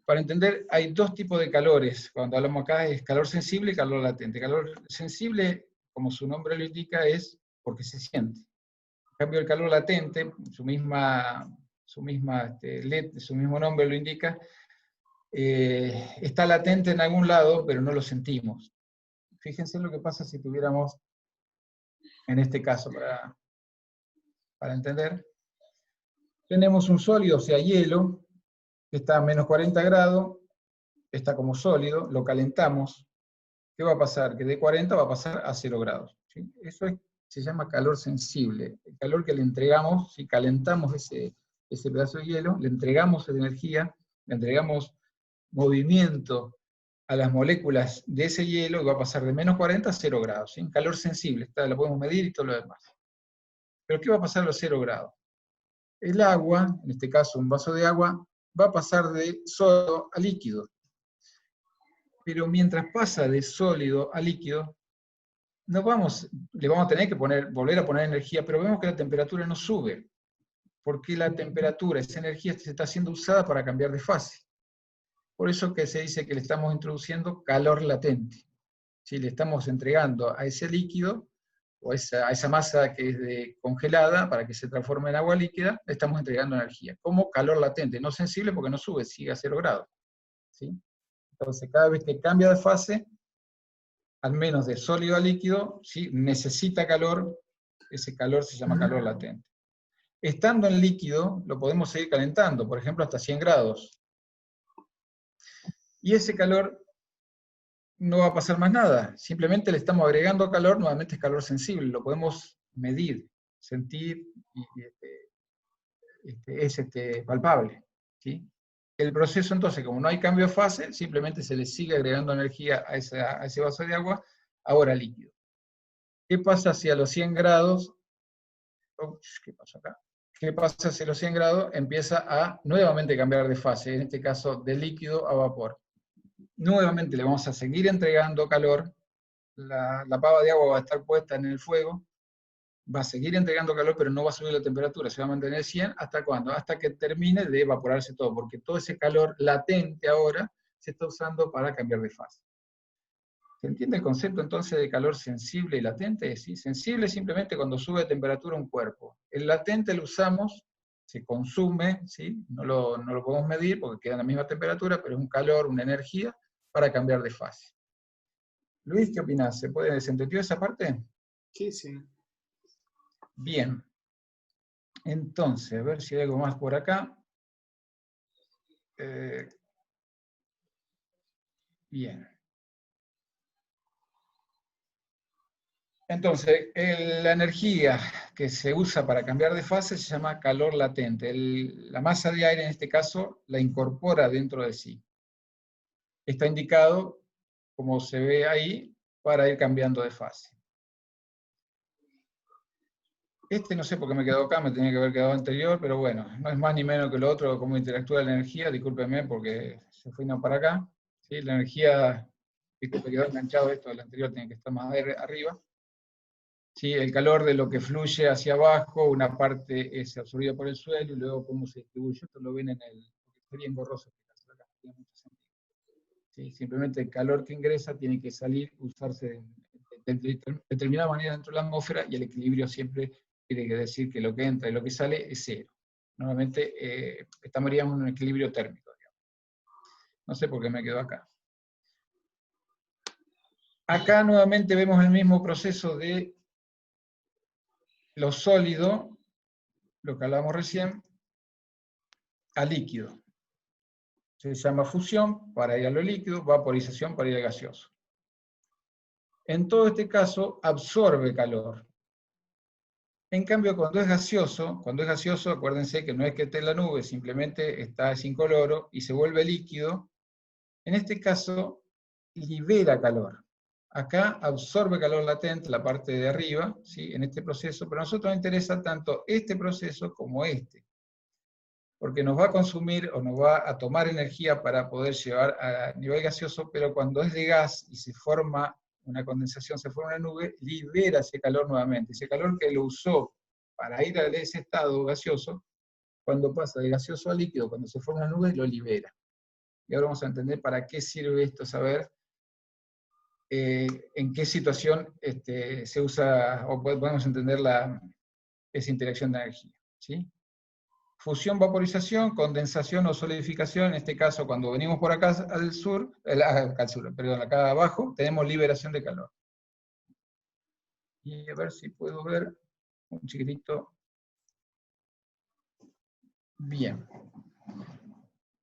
Para entender, hay dos tipos de calores. Cuando hablamos acá es calor sensible y calor latente. Calor sensible, como su nombre lo indica, es porque se siente. En cambio, el calor latente, su mismo nombre lo indica, está latente en algún lado, pero no lo sentimos. Fíjense lo que pasa si tuviéramos, en este caso, para entender, tenemos un sólido, o sea, hielo, que está a menos 40 grados, está como sólido, lo calentamos. ¿Qué va a pasar? Que de 40 va a pasar a 0 grados. ¿Sí? Eso se llama calor sensible. El calor que le entregamos, si calentamos ese pedazo de hielo, le entregamos energía, le entregamos movimiento a las moléculas de ese hielo, y va a pasar de menos 40 a 0 grados. ¿Sí? Calor sensible, lo podemos medir y todo lo demás. Pero ¿qué va a pasar a los 0 grados? El agua, en este caso un vaso de agua, va a pasar de sólido a líquido. Pero mientras pasa de sólido a líquido, le vamos a tener que volver a poner energía, pero vemos que la temperatura no sube, porque la temperatura, esa energía se está siendo usada para cambiar de fase. Por eso que se dice que le estamos introduciendo calor latente. ¿Sí? Le estamos entregando a ese líquido, o a esa masa que es congelada, para que se transforme en agua líquida, le estamos entregando energía, como calor latente, no sensible porque no sube, sigue a 0 grados. ¿Sí? Entonces, cada vez que cambia de fase, al menos de sólido a líquido, ¿sí? Necesita calor, ese calor se llama calor latente. Estando en líquido, lo podemos seguir calentando, por ejemplo, hasta 100 grados. Y ese calor no va a pasar más nada, simplemente le estamos agregando calor, nuevamente es calor sensible, lo podemos medir, sentir, y es palpable. ¿Sí? El proceso entonces, como no hay cambio de fase, simplemente se le sigue agregando energía a ese vaso de agua, ahora líquido. ¿Qué pasa si a los 100 grados, ¿qué pasa acá? ¿Qué pasa si a los 100 grados empieza a nuevamente cambiar de fase, en este caso de líquido a vapor? Nuevamente le vamos a seguir entregando calor, la pava de agua va a estar puesta en el fuego, va a seguir entregando calor, pero no va a subir la temperatura, se va a mantener 100, ¿hasta cuándo? Hasta que termine de evaporarse todo, porque todo ese calor latente ahora se está usando para cambiar de fase. ¿Se entiende el concepto entonces de calor sensible y latente? ¿Sí? Sensible simplemente cuando sube de temperatura un cuerpo. El latente lo usamos, se consume, ¿sí? No lo podemos medir porque queda en la misma temperatura, pero es un calor, una energía para cambiar de fase. Luis, ¿qué opinás? ¿Se entendió esa parte? Sí, sí. Bien. Entonces, a ver si hay algo más por acá. Bien. Entonces, la energía que se usa para cambiar de fase se llama calor latente. La masa de aire, en este caso, la incorpora dentro de sí. Está indicado, como se ve ahí, para ir cambiando de fase. No sé por qué me quedó acá, me tenía que haber quedado anterior, pero bueno, no es más ni menos que lo otro, cómo interactúa la energía, discúlpeme porque se fue no para acá. ¿Sí? La energía, disculpe, quedó enganchado esto del anterior, tiene que estar más arriba. ¿Sí? El calor de lo que fluye hacia abajo, una parte es absorbida por el suelo, y luego cómo se distribuye. Esto lo ven porque sería engorroso este caso acá, no tiene mucho sentido. ¿Sí? Simplemente el calor que ingresa tiene que salir, usarse de determinada manera dentro de la atmósfera, y el equilibrio siempre quiere decir que lo que entra y lo que sale es cero. Normalmente estaríamos en un equilibrio térmico, digamos. No sé por qué me quedo acá. Acá nuevamente vemos el mismo proceso de lo sólido, lo que hablábamos recién, a líquido. Se llama fusión para ir a lo líquido, vaporización para ir al gaseoso. En todo este caso, absorbe calor. En cambio, cuando es gaseoso, acuérdense que no es que esté en la nube, simplemente está incoloro y se vuelve líquido. En este caso, libera calor. Acá absorbe calor latente, la parte de arriba, ¿sí? En este proceso, pero a nosotros nos interesa tanto este proceso como este, porque nos va a consumir o nos va a tomar energía para poder llevar a nivel gaseoso, pero cuando es de gas y se forma una condensación, se forma una nube, libera ese calor nuevamente. Ese calor que lo usó para ir a ese estado gaseoso, cuando pasa de gaseoso a líquido, cuando se forma una nube, lo libera. Y ahora vamos a entender para qué sirve esto, saber en qué situación se usa, o podemos entender esa interacción de energía. ¿Sí? Fusión, vaporización, condensación o solidificación, en este caso cuando venimos por acá al sur, perdón, acá abajo, tenemos liberación de calor. Y a ver si puedo ver un chiquitito. Bien.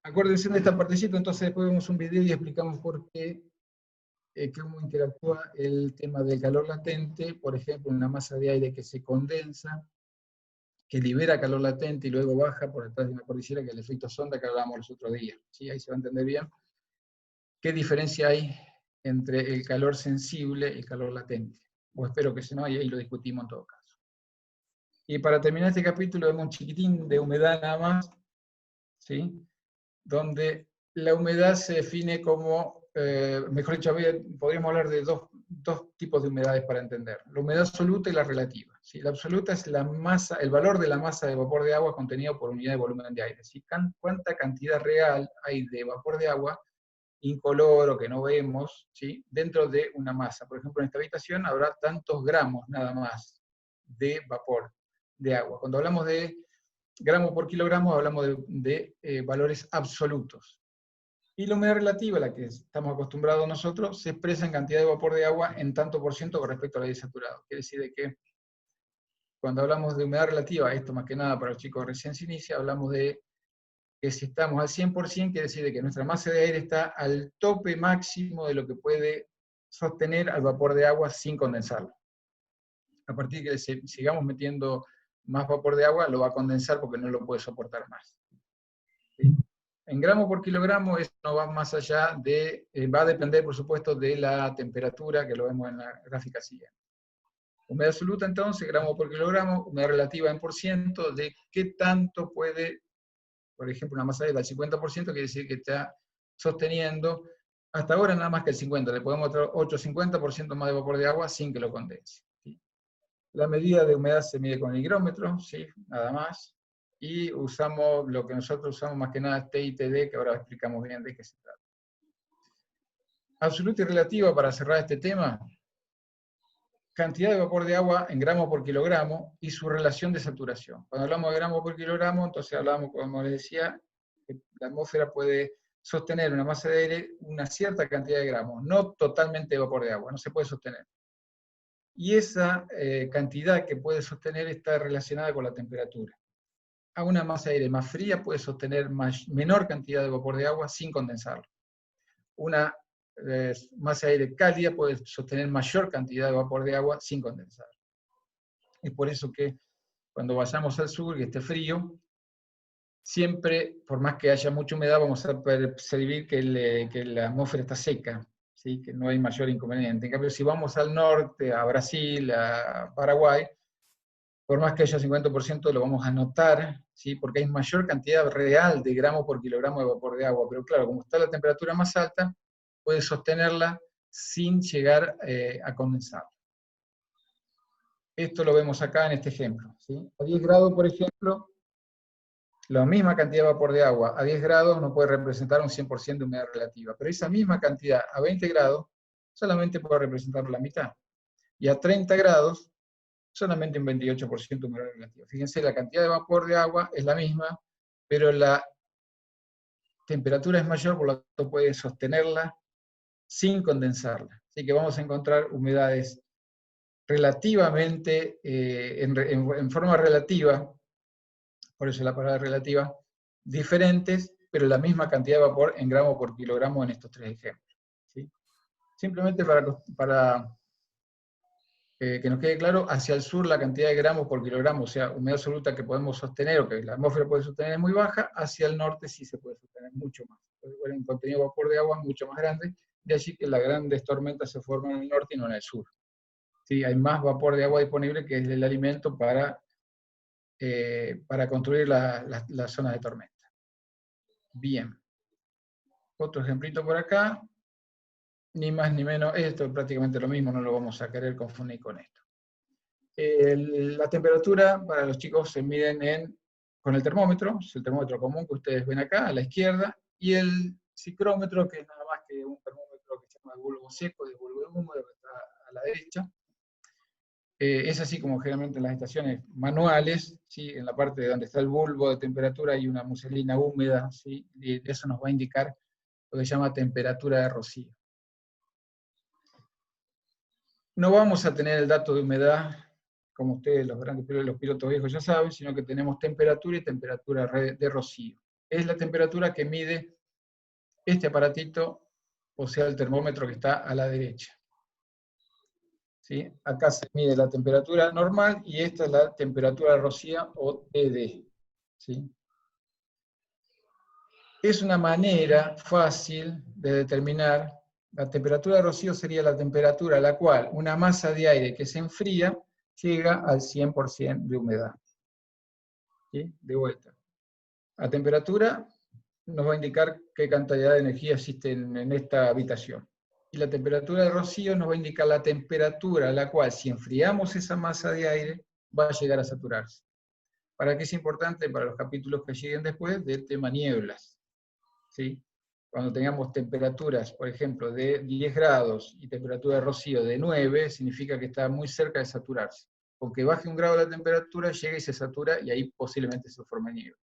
Acuérdense de esta partecita, entonces después vemos un video y explicamos por qué, cómo interactúa el tema del calor latente, por ejemplo, en una masa de aire que se condensa, que libera calor latente y luego baja por detrás de una cordillera, que es el efecto sonda que hablábamos los otros días. ¿Sí? Ahí se va a entender bien qué diferencia hay entre el calor sensible y el calor latente. O espero que se no, y ahí lo discutimos en todo caso. Y para terminar este capítulo vemos un chiquitín de humedad nada más, ¿sí? Donde la humedad se define como, mejor dicho, podríamos hablar de dos tipos de humedades para entender. La humedad absoluta y la relativa. ¿Sí? La absoluta es la masa, el valor de la masa de vapor de agua contenido por unidad de volumen de aire. ¿Sí? Cuánta cantidad real hay de vapor de agua incoloro que no vemos, ¿sí? Dentro de una masa. Por ejemplo, en esta habitación habrá tantos gramos nada más de vapor de agua. Cuando hablamos de gramos por kilogramo, hablamos de valores absolutos. Y la humedad relativa, la que estamos acostumbrados nosotros, se expresa en cantidad de vapor de agua en tanto por ciento con respecto al aire saturado. Quiere decir de que cuando hablamos de humedad relativa, esto más que nada para los chicos recién se inicia, hablamos de que si estamos al 100%, quiere decir de que nuestra masa de aire está al tope máximo de lo que puede sostener al vapor de agua sin condensarlo. A partir de que sigamos metiendo más vapor de agua, lo va a condensar porque no lo puede soportar más. ¿Sí? En gramos por kilogramo, eso no va más allá de, va a depender, por supuesto, de la temperatura, que lo vemos en la gráfica siguiente. Humedad absoluta, entonces, gramos por kilogramo, humedad relativa en por ciento, de qué tanto puede, por ejemplo, una masa de aire al 50%, quiere decir que está sosteniendo, hasta ahora nada más que el 50%, le podemos dar 8-50% más de vapor de agua sin que lo condense. ¿Sí? La medida de humedad se mide con el higrómetro, ¿sí? Nada más. Y usamos lo que nosotros usamos más que nada, T y TD, que ahora explicamos bien de qué se trata. Absoluta y relativa, para cerrar este tema, cantidad de vapor de agua en gramos por kilogramo y su relación de saturación. Cuando hablamos de gramos por kilogramo, entonces hablamos, como les decía, que la atmósfera puede sostener una masa de aire una cierta cantidad de gramos, no totalmente de vapor de agua, no se puede sostener. Y esa cantidad que puede sostener está relacionada con la temperatura. A una masa de aire más fría puede sostener menor cantidad de vapor de agua sin condensarlo. Una masa de aire cálida puede sostener mayor cantidad de vapor de agua sin condensar. Es por eso que cuando vayamos al sur y esté frío, siempre, por más que haya mucha humedad, vamos a percibir que la atmósfera está seca, ¿sí? Que no hay mayor inconveniente. En cambio, si vamos al norte, a Brasil, a Paraguay, por más que haya 50%, lo vamos a notar, ¿sí? Porque hay mayor cantidad real de gramos por kilogramo de vapor de agua. Pero claro, como está la temperatura más alta, puede sostenerla sin llegar a condensar. Esto lo vemos acá en este ejemplo. ¿Sí? A 10 grados, por ejemplo, la misma cantidad de vapor de agua a 10 grados no puede representar un 100% de humedad relativa. Pero esa misma cantidad a 20 grados solamente puede representar la mitad. Y a 30 grados solamente un 28% de humedad relativa. Fíjense, la cantidad de vapor de agua es la misma, pero la temperatura es mayor, por lo tanto puede sostenerla sin condensarla. Así que vamos a encontrar humedades relativamente, en forma relativa, por eso la palabra relativa, diferentes, pero la misma cantidad de vapor en gramo por kilogramo en estos tres ejemplos. ¿Sí? Simplemente para que nos quede claro, hacia el sur la cantidad de gramos por kilogramo, o sea, humedad absoluta que podemos sostener, o que la atmósfera puede sostener, es muy baja, hacia el norte sí se puede sostener mucho más. Un contenido de vapor de agua mucho más grande, de allí que las grandes tormentas se forman en el norte y no en el sur. ¿Sí? Hay más vapor de agua disponible que es el alimento para construir las zonas de tormenta. Bien. Otro ejemplito por acá. Ni más ni menos, esto es prácticamente lo mismo, no lo vamos a querer confundir con esto. La temperatura para los chicos se miden con el termómetro, es el termómetro común que ustedes ven acá, a la izquierda, y el ciclómetro, que es nada más que un termómetro que se llama de bulbo seco y de bulbo húmedo, que está a la derecha. Es así como generalmente en las estaciones manuales, ¿sí? En la parte de donde está el bulbo de temperatura hay una muselina húmeda, ¿sí? Y eso nos va a indicar lo que se llama temperatura de rocío. No vamos a tener el dato de humedad, como ustedes, los pilotos viejos ya saben, sino que tenemos temperatura y temperatura de rocío. Es la temperatura que mide este aparatito, o sea, el termómetro que está a la derecha. ¿Sí? Acá se mide la temperatura normal y esta es la temperatura de rocío o TD. ¿Sí? Es una manera fácil de determinar. La temperatura de rocío sería la temperatura a la cual una masa de aire que se enfría llega al 100% de humedad. ¿Sí? De vuelta. La temperatura nos va a indicar qué cantidad de energía existe en esta habitación. Y la temperatura de rocío nos va a indicar la temperatura a la cual, si enfriamos esa masa de aire, va a llegar a saturarse. ¿Para qué es importante? Para los capítulos que lleguen después del tema nieblas. ¿Sí? Cuando tengamos temperaturas, por ejemplo, de 10 grados y temperatura de rocío de 9, significa que está muy cerca de saturarse. Porque baje un grado la temperatura, llega y se satura, y ahí posiblemente se forme niebla.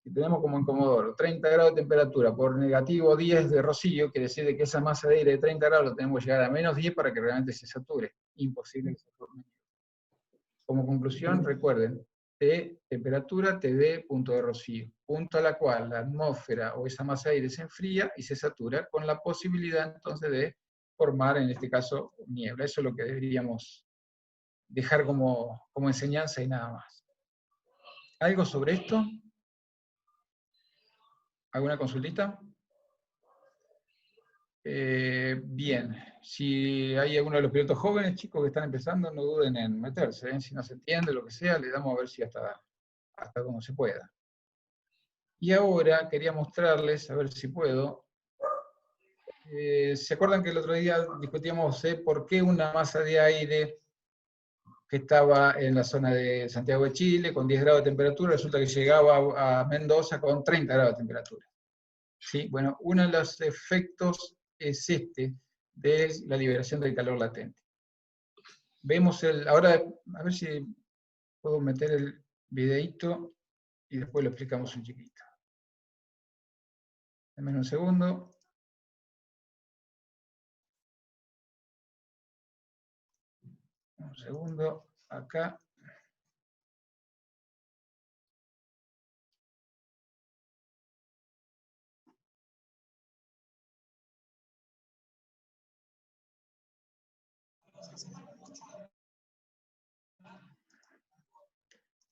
Si tenemos como en Comodoro 30 grados de temperatura por negativo 10 de rocío, quiere decir que esa masa de aire de 30 grados lo tenemos que llegar a menos 10 para que realmente se sature. Imposible que se forme niebla. Como conclusión, recuerden, T, temperatura, TD, punto de rocío, punto a la cual la atmósfera o esa masa de aire se enfría y se satura, con la posibilidad entonces de formar, en este caso, niebla. Eso es lo que deberíamos dejar como enseñanza y nada más. ¿Algo sobre esto? ¿Alguna consultita? Bien, si hay alguno de los pilotos jóvenes, chicos que están empezando, no duden en meterse, ¿eh? Si no se entiende, lo que sea, le damos a ver si hasta como se pueda. Y ahora quería mostrarles, a ver si puedo, ¿se acuerdan que el otro día discutíamos por qué una masa de aire que estaba en la zona de Santiago de Chile con 10 grados de temperatura, resulta que llegaba a Mendoza con 30 grados de temperatura? ¿Sí? Bueno, uno de los efectos es de la liberación del calor latente. Vemos ahora, a ver si puedo meter el videíto y después lo explicamos un chiquito. Dame un segundo. Un segundo, acá.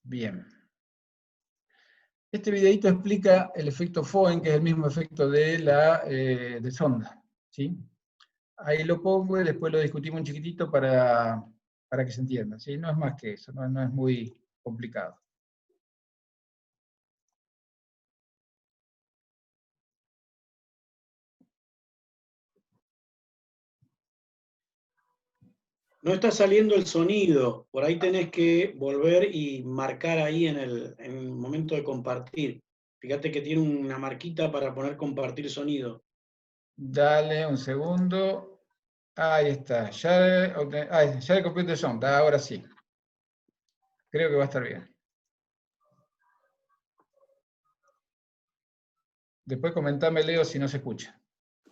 Bien. Este videito explica el efecto Foehn, que es el mismo efecto de sonda. ¿Sí? Ahí lo pongo y después lo discutimos un chiquitito para que se entienda. ¿Sí? No es más que eso, no es muy complicado. No está saliendo el sonido, por ahí tenés que volver y marcar ahí en el momento de compartir. Fíjate que tiene una marquita para poner compartir sonido. Dale un segundo. Ahí está. Ya le completé el sound. Ahora sí. Creo que va a estar bien. Después comentame, Leo, si no se escucha.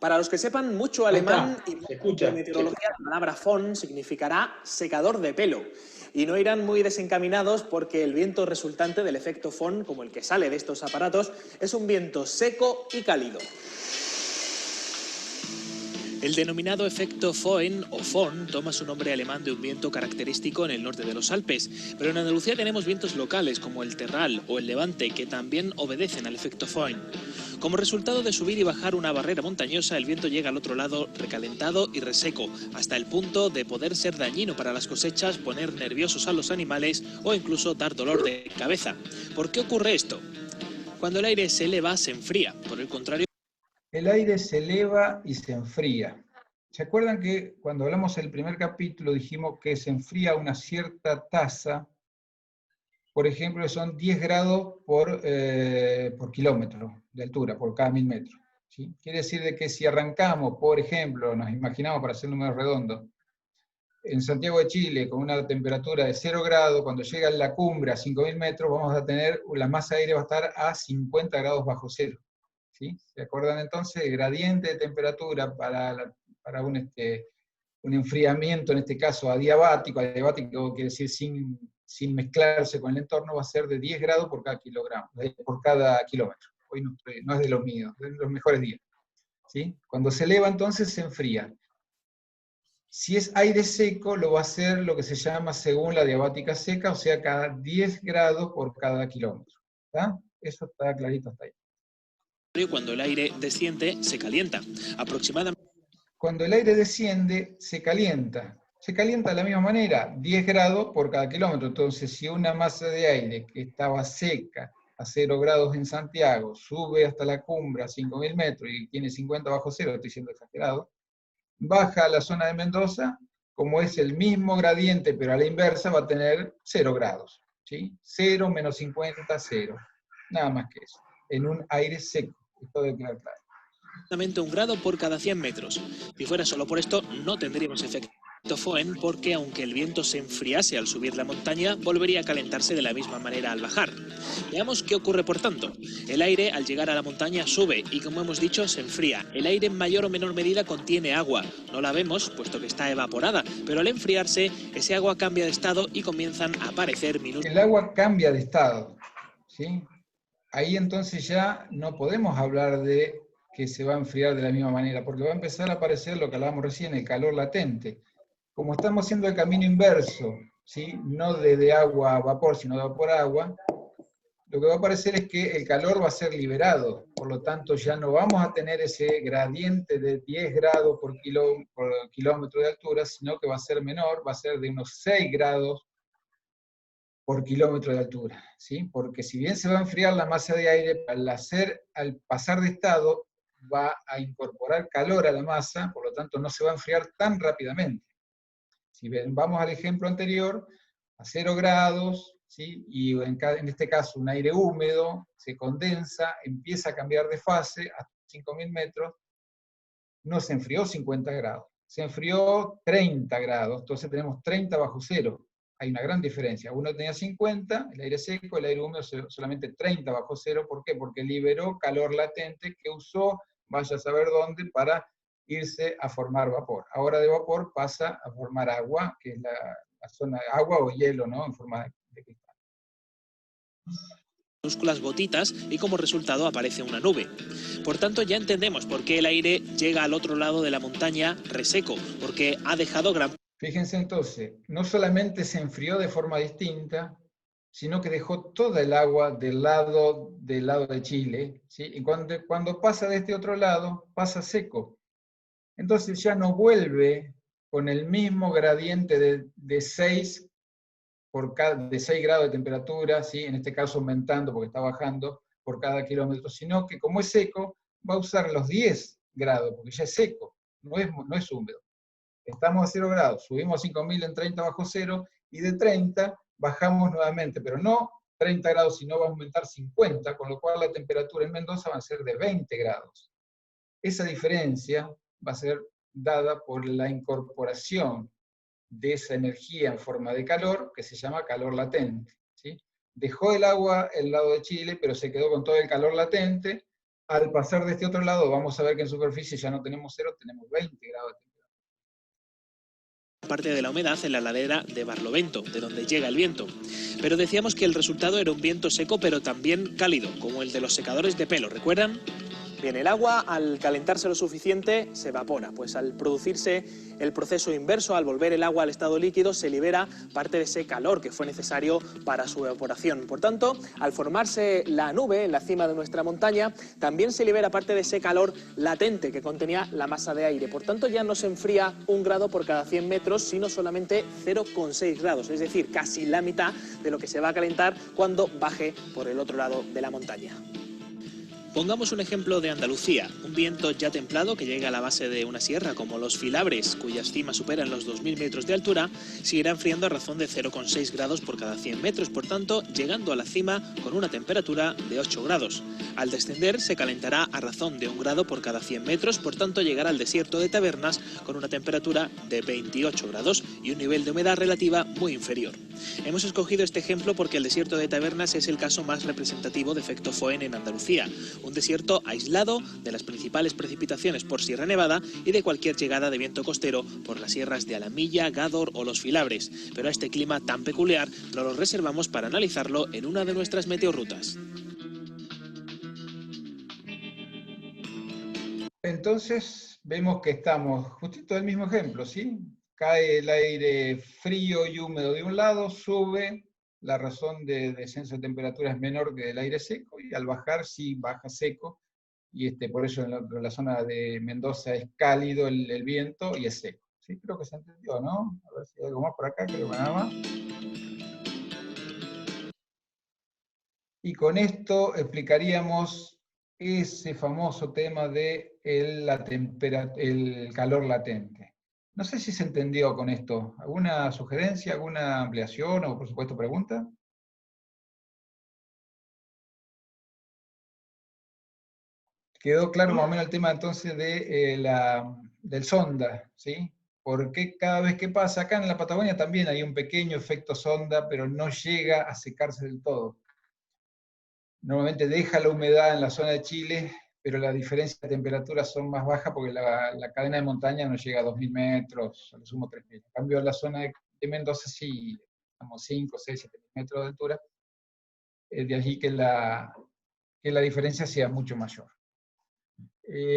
Para los que sepan mucho Ahí alemán está, y se escucha. de meteorología, la palabra Föhn significará secador de pelo. Y no irán muy desencaminados porque el viento resultante del efecto Föhn, como el que sale de estos aparatos, es un viento seco y cálido. El denominado efecto Föhn o Föhn toma su nombre alemán de un viento característico en el norte de los Alpes, pero en Andalucía tenemos vientos locales como el terral o el levante que también obedecen al efecto Föhn. Como resultado de subir y bajar una barrera montañosa, el viento llega al otro lado recalentado y reseco, hasta el punto de poder ser dañino para las cosechas, poner nerviosos a los animales o incluso dar dolor de cabeza. ¿Por qué ocurre esto? Cuando el aire se eleva, se enfría. Por el contrario, El aire se eleva y se enfría. ¿Se acuerdan que cuando hablamos del primer capítulo dijimos que se enfría a una cierta tasa? Por ejemplo, son 10 grados por kilómetro de altura, por cada 1000 metros. ¿Sí? Quiere decir de que si arrancamos, por ejemplo, nos imaginamos para hacer números redondos, en Santiago de Chile con una temperatura de 0 grados, cuando llega a la cumbre a 5000 metros, vamos a tener, la masa de aire va a estar a 50 grados bajo cero. ¿Sí? ¿Se acuerdan entonces? El gradiente de temperatura para un enfriamiento, en este caso adiabático quiere decir sin mezclarse con el entorno, va a ser de 10 grados por cada por cada kilómetro. Hoy no es de los míos, es de los mejores días. ¿Sí? Cuando se eleva entonces se enfría. Si es aire seco, lo va a hacer lo que se llama según la adiabática seca, o sea, cada 10 grados por cada kilómetro. ¿Está? Eso está clarito hasta ahí. cuando el aire desciende, se calienta. Aproximadamente. Cuando el aire desciende, se calienta. Se calienta de la misma manera, 10 grados por cada kilómetro. Entonces, si una masa de aire que estaba seca a 0 grados en Santiago sube hasta la cumbre a 5000 metros y tiene 50 bajo cero, estoy siendo exagerado, baja a la zona de Mendoza, como es el mismo gradiente, pero a la inversa, va a tener 0 grados. ¿Sí? 0 menos 50, 0. Nada más que eso. En un aire seco. Esto debe quedar claro. Exactamente 1 grado por cada 100 metros. Si fuera solo por esto, no tendríamos efecto Föhn, porque aunque el viento se enfriase al subir la montaña, volvería a calentarse de la misma manera al bajar. Veamos qué ocurre por tanto. El aire al llegar a la montaña sube y, como hemos dicho, se enfría. El aire en mayor o menor medida contiene agua. No la vemos, puesto que está evaporada, pero al enfriarse, ese agua cambia de estado y comienzan a aparecer minúsculos. El agua cambia de estado, ¿sí? Ahí entonces ya no podemos hablar de que se va a enfriar de la misma manera, porque va a empezar a aparecer lo que hablábamos recién, el calor latente. Como estamos haciendo el camino inverso, ¿sí? No de agua a vapor, sino de vapor a agua, lo que va a aparecer es que el calor va a ser liberado, por lo tanto ya no vamos a tener ese gradiente de 10 grados por kilómetro de altura, sino que va a ser menor, va a ser de unos 6 grados por kilómetro de altura, ¿sí? Porque si bien se va a enfriar la masa de aire, al pasar de estado va a incorporar calor a la masa, por lo tanto no se va a enfriar tan rápidamente. Si vamos al ejemplo anterior, a 0 grados, ¿sí? Y en este caso un aire húmedo, se condensa, empieza a cambiar de fase hasta 5000 metros, no se enfrió 50 grados, se enfrió 30 grados, entonces tenemos 30 bajo cero. Hay una gran diferencia. Uno tenía 50, el aire seco, el aire húmedo solamente 30 bajo cero. ¿Por qué? Porque liberó calor latente que usó, vaya a saber dónde, para irse a formar vapor. Ahora de vapor pasa a formar agua, que es la zona de agua o hielo, ¿no? En forma de cristal. Minúsculas gotitas y como resultado aparece una nube. Por tanto, ya entendemos por qué el aire llega al otro lado de la montaña reseco, porque ha dejado gran... Fíjense entonces, no solamente se enfrió de forma distinta, sino que dejó toda el agua del lado de Chile, ¿sí? Y cuando pasa de este otro lado, pasa seco. Entonces ya no vuelve con el mismo gradiente de 6 grados de temperatura, ¿sí? En este caso aumentando porque está bajando por cada kilómetro, sino que como es seco, va a usar los 10 grados, porque ya es seco, no es húmedo. Estamos a 0 grados, subimos 5000 en 30 bajo cero, y de 30 bajamos nuevamente, pero no 30 grados, sino va a aumentar 50, con lo cual la temperatura en Mendoza va a ser de 20 grados. Esa diferencia va a ser dada por la incorporación de esa energía en forma de calor, que se llama calor latente, ¿sí? Dejó el agua el lado de Chile, pero se quedó con todo el calor latente, Al pasar de este otro lado, vamos a ver que en superficie ya no tenemos 0, tenemos 20 grados de temperatura. Parte de la humedad en la ladera de Barlovento, de donde llega el viento. Pero decíamos que el resultado era un viento seco, pero también cálido, como el de los secadores de pelo, ¿recuerdan? Bien, el agua, al calentarse lo suficiente, se evapora, pues al producirse el proceso inverso, al volver el agua al estado líquido, se libera parte de ese calor que fue necesario para su evaporación. Por tanto, al formarse la nube en la cima de nuestra montaña, también se libera parte de ese calor latente que contenía la masa de aire. Por tanto, ya no se enfría 1 grado por cada 100 metros, sino solamente 0,6 grados, es decir, casi la mitad de lo que se va a calentar cuando baje por el otro lado de la montaña. Pongamos un ejemplo de Andalucía, un viento ya templado que llega a la base de una sierra como los Filabres, cuyas cimas superan los 2.000 metros de altura, seguirá enfriando a razón de 0,6 grados por cada 100 metros, por tanto, llegando a la cima con una temperatura de 8 grados. Al descender se calentará a razón de 1 grado por cada 100 metros, por tanto llegará al desierto de Tabernas con una temperatura de 28 grados y un nivel de humedad relativa muy inferior. Hemos escogido este ejemplo porque el desierto de Tabernas es el caso más representativo de efecto Foehn en Andalucía, un desierto aislado de las principales precipitaciones por Sierra Nevada y de cualquier llegada de viento costero por las sierras de Alamilla, Gádor o los Filabres, pero a este clima tan peculiar nos lo reservamos para analizarlo en una de nuestras meteorrutas. Entonces, vemos que estamos justito del mismo ejemplo, ¿sí? Cae el aire frío y húmedo de un lado, sube, la razón de descenso de temperatura es menor que el aire seco, y al bajar sí baja seco, y por eso en la zona de Mendoza es cálido el viento y es seco. Sí, creo que se entendió, ¿no? A ver si hay algo más por acá, creo que nada más. Y con esto explicaríamos ese famoso tema de el calor latente. No sé si se entendió con esto. ¿Alguna sugerencia, alguna ampliación o, por supuesto, pregunta? Quedó claro más o menos el tema entonces del sonda, ¿sí? Porque cada vez que pasa, acá en la Patagonia también hay un pequeño efecto sonda, pero no llega a secarse del todo. Normalmente deja la humedad en la zona de Chile, pero las diferencias de temperatura son más bajas porque la cadena de montaña no llega a 2.000 metros, a lo sumo 3.000. En cambio, en la zona de Mendoza sí, estamos 5, 6, 7.000 metros de altura, de allí que la diferencia sea mucho mayor.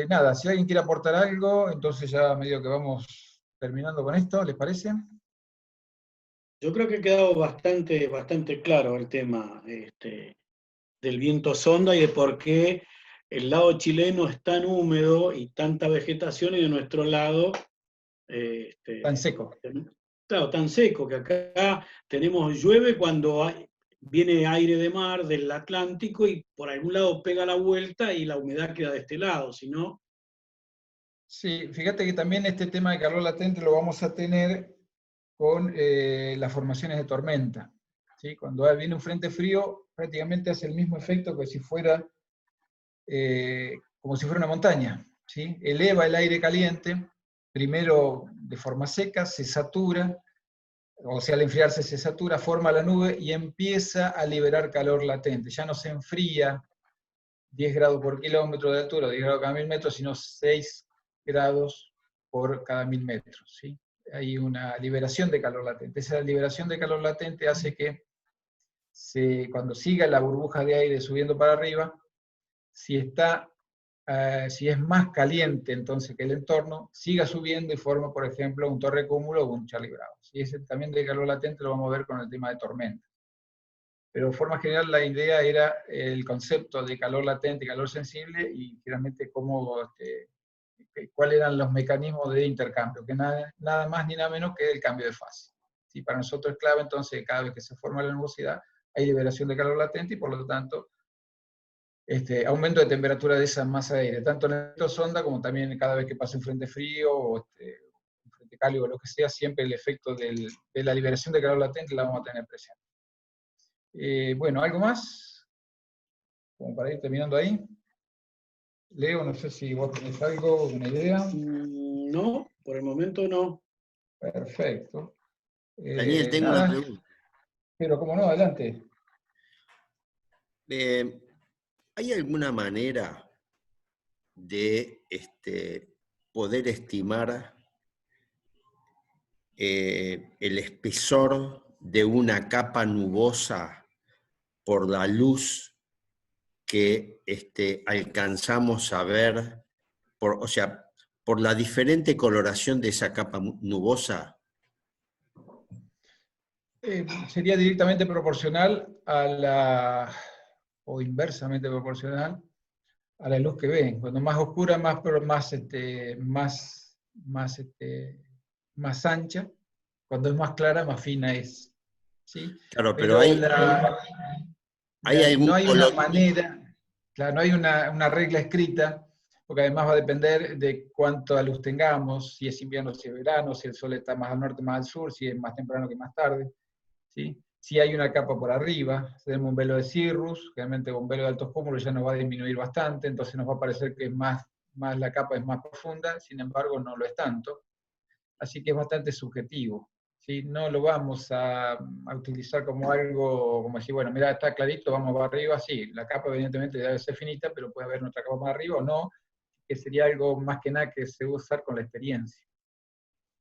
Nada, si alguien quiere aportar algo, entonces ya medio que vamos terminando con esto, ¿les parece? Yo creo que ha quedado bastante claro el tema del viento sonda y de por qué el lado chileno es tan húmedo y tanta vegetación y de nuestro lado Tan seco. claro, tan seco, que acá llueve cuando viene aire de mar del Atlántico y por algún lado pega la vuelta y la humedad queda de este lado, si no... Sí, fíjate que también este tema de calor latente lo vamos a tener con las formaciones de tormenta, ¿sí? Cuando viene un frente frío, prácticamente hace el mismo efecto que si fuera, como si fuera una montaña, ¿sí? Eleva el aire caliente, primero de forma seca, se satura, o sea, al enfriarse se satura, forma la nube y empieza a liberar calor latente. Ya no se enfría 10 grados por kilómetro de altura, 10 grados cada 1.000 metros, sino 6 grados por cada 1.000 metros, ¿sí? Hay una liberación de calor latente. Esa liberación de calor latente hace que cuando siga la burbuja de aire subiendo para arriba, si es más caliente entonces que el entorno, siga subiendo y forma, por ejemplo, un torre cúmulo o un Charlie Bravo. Y ese también de calor latente lo vamos a ver con el tema de tormenta. Pero de forma general la idea era el concepto de calor latente y calor sensible, y finalmente cuáles eran los mecanismos de intercambio, que nada más ni nada menos que el cambio de fase. ¿Sí? Para nosotros es clave entonces cada vez que se forma la nubosidad hay liberación de calor latente y por lo tanto aumento de temperatura de esa masa de aire, tanto en el efecto sonda como también cada vez que pasa un frente frío o un frente cálido o lo que sea, siempre el efecto de la liberación de calor latente la vamos a tener presente. Bueno, ¿algo más? Como para ir terminando ahí. Leo, no sé si vos tenés algo, una idea. No, por el momento no. Perfecto. Daniel, tengo una pregunta. Pero como no, adelante. ¿Hay alguna manera de poder estimar el espesor de una capa nubosa por la luz que alcanzamos a ver, o sea, por la diferente coloración de esa capa nubosa? Sería directamente proporcional a la, o inversamente proporcional a la luz que ven. Cuando más oscura, más ancha. Cuando es más clara, más fina es. ¿Sí? Claro, pero hay algún no hay una color. manera, claro, no hay una regla escrita, porque además va a depender de cuánta luz tengamos, si es invierno, si es verano, si el sol está más al norte, más al sur, si es más temprano que más tarde. ¿Sí? Si hay una capa por arriba, tenemos un velo de cirrus, realmente un velo de altos cúmulos ya nos va a disminuir bastante, entonces nos va a parecer que la capa es más profunda, sin embargo no lo es tanto. Así que es bastante subjetivo. ¿Sí? No lo vamos a utilizar como algo, como decir, bueno, mira, está clarito, vamos para arriba, sí, la capa evidentemente debe ser finita, pero puede haber otra capa más arriba o no, que sería algo más que nada que se va a usar con la experiencia.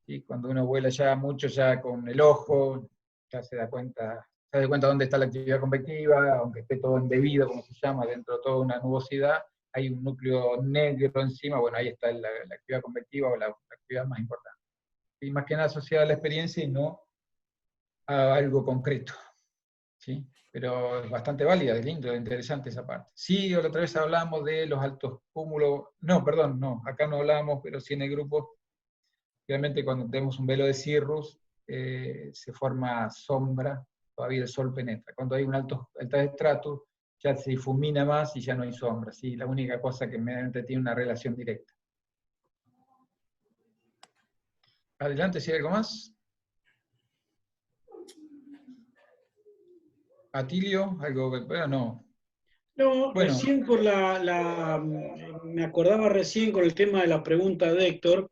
¿Sí? Cuando uno vuela ya mucho, ya con el ojo, ya se da cuenta dónde está la actividad convectiva, aunque esté todo embebido, como se llama, dentro de toda una nubosidad, hay un núcleo negro encima, bueno, ahí está la actividad convectiva o la actividad más importante. Y más que nada asociada a la experiencia y no a algo concreto. ¿Sí? Pero es bastante válida, es lindo, es interesante esa parte. Sí, la otra vez hablamos de los altos cúmulos, no, perdón, no, acá no hablamos, pero sí en el grupo, realmente cuando tenemos un velo de cirrus, se forma sombra, todavía el sol penetra. Cuando hay un alto estratus, ya se difumina más y ya no hay sombra. ¿Sí? La única cosa que medianamente tiene una relación directa. Adelante, si hay algo más. Atilio, algo que... Bueno, no. No, Bueno, recién me acordaba recién con el tema de la pregunta de Héctor,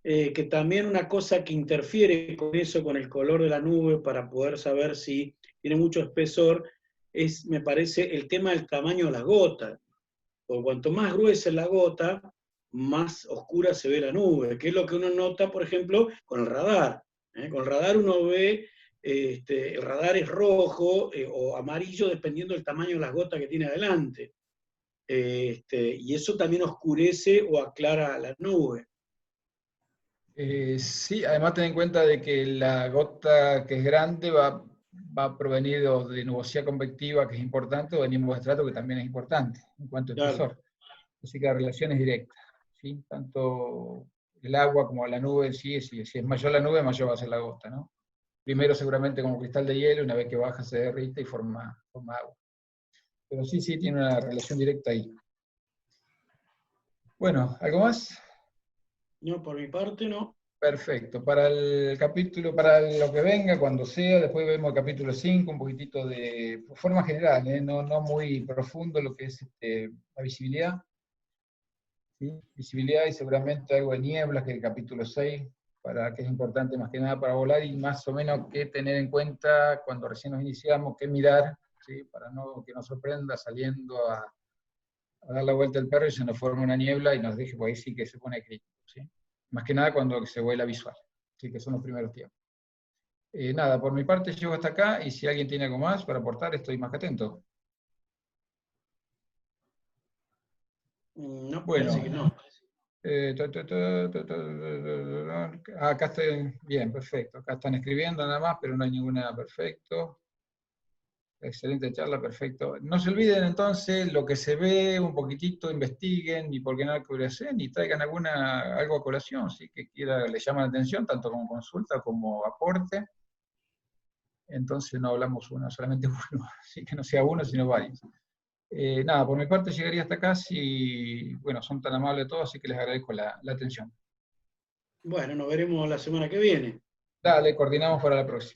que también una cosa que interfiere con eso, con el color de la nube, para poder saber si tiene mucho espesor, es, me parece, el tema del tamaño de las gotas. Porque cuanto más gruesa es la gota, más oscura se ve la nube, que es lo que uno nota, por ejemplo, con el radar. Con el radar uno ve, el radar es rojo o amarillo dependiendo del tamaño de las gotas que tiene adelante. Y eso también oscurece o aclara la nube. sí, además ten en cuenta de que la gota que es grande va a provenir de nubosidad convectiva, que es importante, o de nimboestrato, que también es importante, en cuanto a espesor. Claro. Así que la relación es directa. ¿Sí? Tanto el agua como la nube, sí, si es mayor la nube, mayor va a ser la gota, ¿no? Primero seguramente como cristal de hielo, una vez que baja se derrite y forma agua. Pero sí, tiene una relación directa ahí. Bueno, ¿algo más? No, por mi parte no. Perfecto. Para el capítulo, para lo que venga, cuando sea, después vemos el capítulo 5, un poquitito de forma general, no muy profundo lo que es la visibilidad. ¿Sí? Visibilidad y seguramente algo de nieblas, que es el capítulo 6, que es importante más que nada para volar, y más o menos qué tener en cuenta cuando recién nos iniciamos, qué mirar, ¿sí? Para que nos sorprenda saliendo a dar la vuelta al perro y se nos forma una niebla y nos deje, pues ahí sí que se pone crítico. ¿Sí? Más que nada cuando se vuela visual, ¿sí? Que son los primeros tiempos. Nada, por mi parte llego hasta acá, y si alguien tiene algo más para aportar, estoy más que atento. No, bueno, parece que no. Acá estoy bien, perfecto. Acá están escribiendo nada más, pero no hay ninguna. Perfecto. Excelente charla, perfecto. No se olviden entonces lo que se ve, un poquitito, investiguen, y por qué no curiosen, y traigan algo a colación, ¿sí? Que les llama la atención, tanto como consulta como aporte. Entonces no hablamos solamente uno, así que no sea uno, sino varios. Nada, por mi parte llegaría hasta acá, si, bueno, son tan amables todos, así que les agradezco la atención. Bueno, nos veremos la semana que viene. Dale, coordinamos para la próxima.